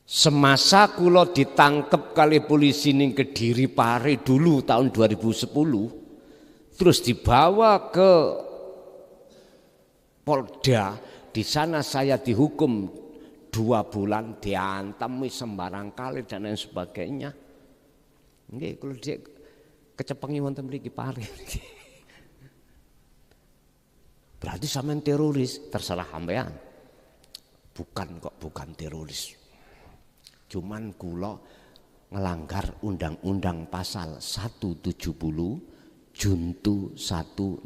Speaker 3: Semasa kula ditangkep kali polisi ning Kediri Pare dulu tahun 2010, terus dibawa ke Polda, di sana saya dihukum 2 bulan, diantem sembarang kali dan lain sebagainya. Nggih, kalau dia kecepengi wonten mriki Pare. Berarti sampean teroris, terserah sampean. Bukan teroris. Cuman kula ngelanggar undang-undang pasal 170 juntu 160.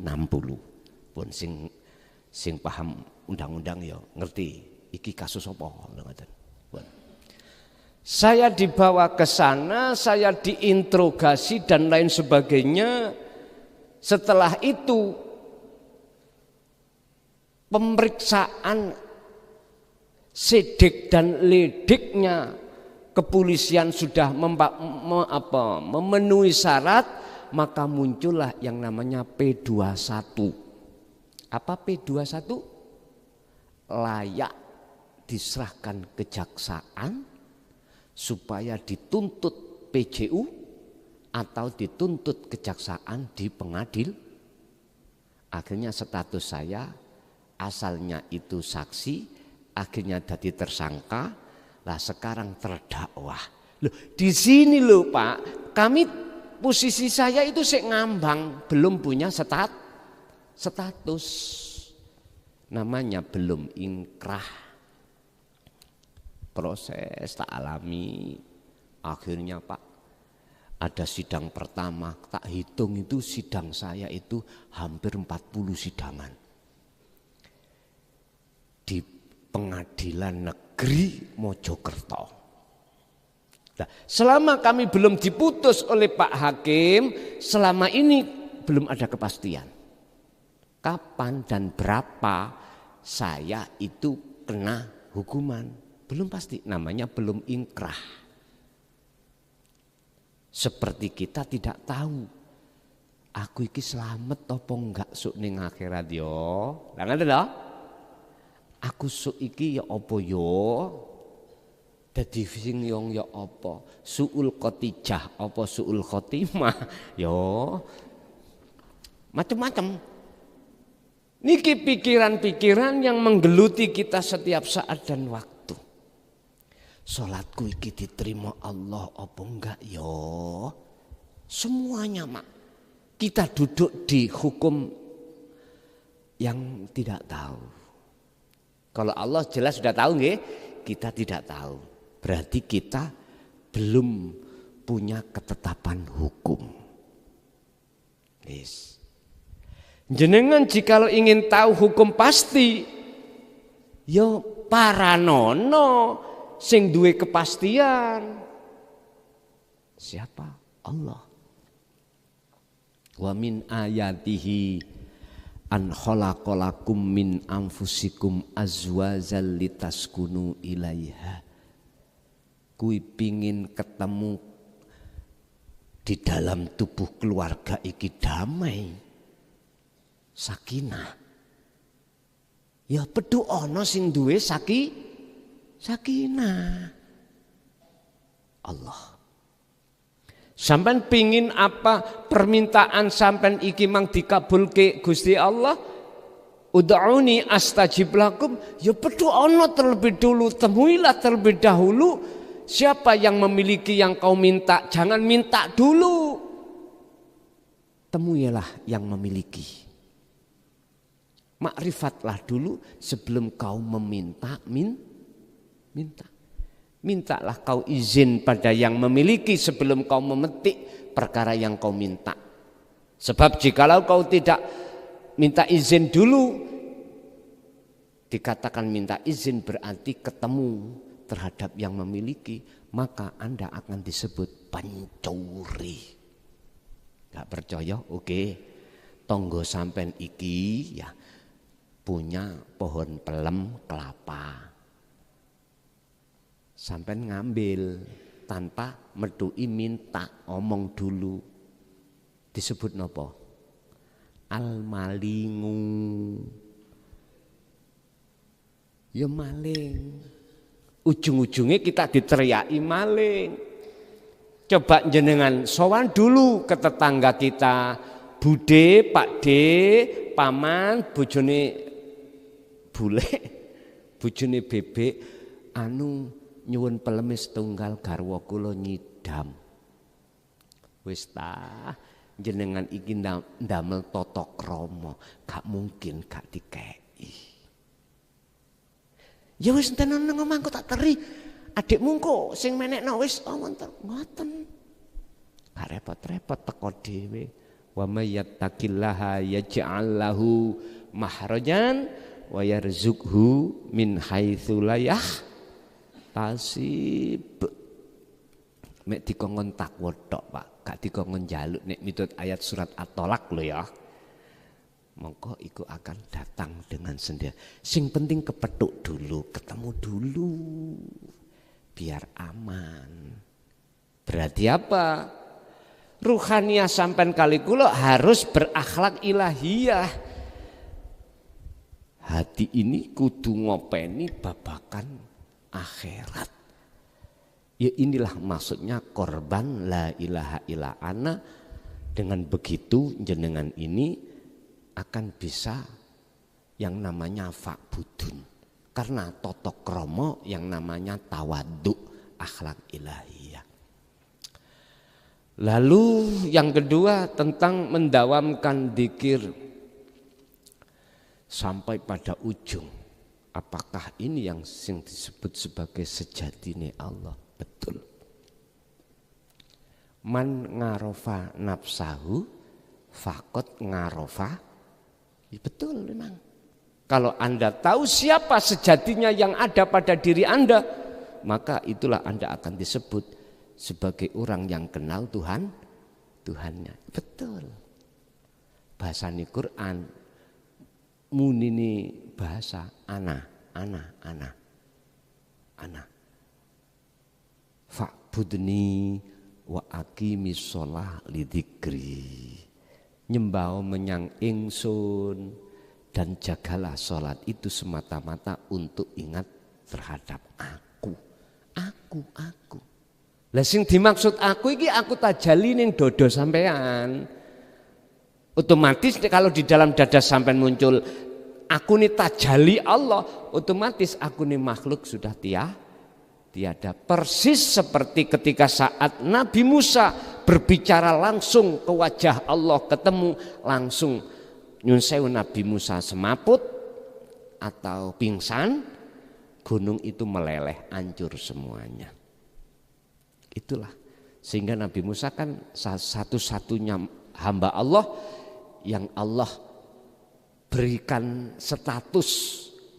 Speaker 3: Pun sing paham undang-undang ya ngerti iki kasus apa ngoten. Saya dibawa ke sana, saya diinterogasi dan lain sebagainya. Setelah itu pemeriksaan sidik dan lidiknya kepolisian sudah memenuhi syarat, maka muncullah yang namanya P21. Apa P21? Layak diserahkan kejaksaan supaya dituntut PJU atau dituntut kejaksaan di pengadilan. Akhirnya status saya asalnya itu saksi, akhirnya jadi tersangka, lah sekarang terdakwa. Loh, di sini loh Pak, kami posisi saya itu sik ngambang, belum punya status. Namanya belum inkrah. Proses tak alami. Akhirnya Pak, ada sidang pertama, tak hitung itu sidang saya itu hampir 40 sidangan. Di Pengadilan Negeri Mojokerto. Nah, selama kami belum diputus oleh Pak Hakim, selama ini belum ada kepastian. Kapan dan berapa saya itu kena hukuman. Belum pasti, namanya belum inkrah. Seperti kita tidak tahu, aku iki selamat apa enggak suk ning akhirat yo. Lah ngono lho. Aku suk iki ya apa yo? Dadi sing yo ya apa? Suul qotijah apa suul khotimah? Yo. Macam-macam. Niki pikiran-pikiran yang menggeluti kita setiap saat dan waktu. Salatku iki diterima Allah apa enggak yo? Semuanya mak. Kita duduk di hukum yang tidak tahu. Kalau Allah jelas sudah tahu nggih, kita tidak tahu. Berarti kita belum punya ketetapan hukum. Yes. Jenengan jikalau ingin tahu hukum pasti, yo paranono sing duwe kepastian. Siapa? Allah. Wa min ayatihi an khalaqalakum min anfusikum azwajal litaskunu ilaiha. Kui pingin ketemu di dalam tubuh keluarga iki damai. Sakinah. Ya pedu ana sing duwe sakinah. Allah. Sampai pingin apa permintaan sampai iki mang dikabulke Gusti Allah? Ud'uni astajib lakum. Ya pedu ana terlebih dulu, temuilah terlebih dahulu siapa yang memiliki yang kau minta. Jangan minta dulu. Temuilah yang memiliki. Makrifatlah dulu sebelum kau meminta minta. Mintalah kau izin pada yang memiliki sebelum kau memetik perkara yang kau minta. Sebab jikalau kau tidak minta izin dulu, dikatakan minta izin berarti ketemu terhadap yang memiliki, maka Anda akan disebut pencuri. Gak percaya? Oke. Tonggo sampen iki ya punya pohon pelem kelapa. Sampai ngambil tanpa medui minta, omong dulu. Disebut nopo? Al-malingu. Ya maling. Ujung-ujungnya kita diteriaki maling. Coba jenengan sowan dulu ke tetangga kita. Bude, Pak De, paman, bojone bule, bojone bebek, anu nyuwun peleme setunggal garwa kula nyidam. Wis ta, jenengan iki ndamel tata krama, gak mungkin gak dikeki. Ya wis enten nang omahku tak teri. Adikmu kok sing menekno wis ngoten. Gak repot-repot teko dhewe. Wa may yattaqillaha yaj'al lahu mahrajan wa yarzuqhu min haitsu la yahtasib. Mek dikongkon takwa tok, Pak, gak dikongkon njaluk nek mitut ayat surat At-Thalaq lho ya. Mongko iku akan datang dengan sendiri. Sing penting kepethuk dulu, ketemu dulu. Biar aman. Berarti apa? Ruhaniyah sampean kali kula harus berakhlak ilahiyah. Hati ini kudu ngopeni babakan akhirat. Ya inilah maksudnya korban la ilaha illa ana. Dengan begitu jenengan ini akan bisa yang namanya fa'budun. Karena tata krama yang namanya tawadhu, akhlak ilahiyah. Lalu yang kedua tentang mendawamkan dzikir sampai pada ujung. Apakah ini yang disebut sebagai sejatine Allah? Betul. Man ngarofa nafsahu faqad ngarofa. Ya betul memang. Kalau Anda tahu siapa sejatinya yang ada pada diri Anda, maka itulah Anda akan disebut sebagai orang yang kenal Tuhannya. Betul. Bahasani Quran munini bahasa ana. Fa'budni wa aqimis shalah lidzikri. Nyembah menyang ingsun dan jagalah salat itu semata-mata untuk ingat terhadap aku. Lah sing dimaksud aku iki aku tajali ning dodo sampean. Otomatis kalau di dalam dada sampean muncul aku nih tajali Allah, otomatis aku nih makhluk sudah tiada. Persis seperti ketika saat Nabi Musa berbicara langsung ke wajah Allah, ketemu langsung, nyun sewu Nabi Musa semaput atau pingsan, gunung itu meleleh, hancur semuanya. Itulah sehingga Nabi Musa kan satu-satunya hamba Allah yang Allah berikan status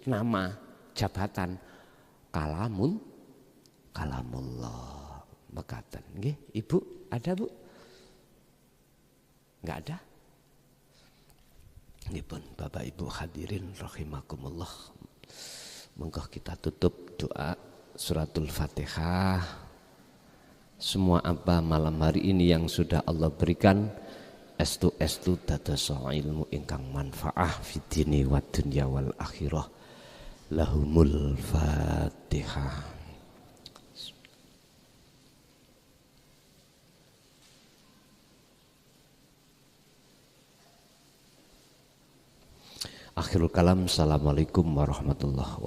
Speaker 3: nama jabatan kalamullah mekaten. Nggih, Ibu ada Bu? Enggak ada? Nggih pun Bapak Ibu hadirin rahimakumullah. Monggo kita tutup doa suratul Fatihah. Semua apa malam hari ini yang sudah Allah berikan estu dados ilmu ingkang manfaah fid dini wad dunya wal akhirah. Lahumul Fatihah. Akhirul kalam. Assalamualaikum warahmatullahi wabarakatuh.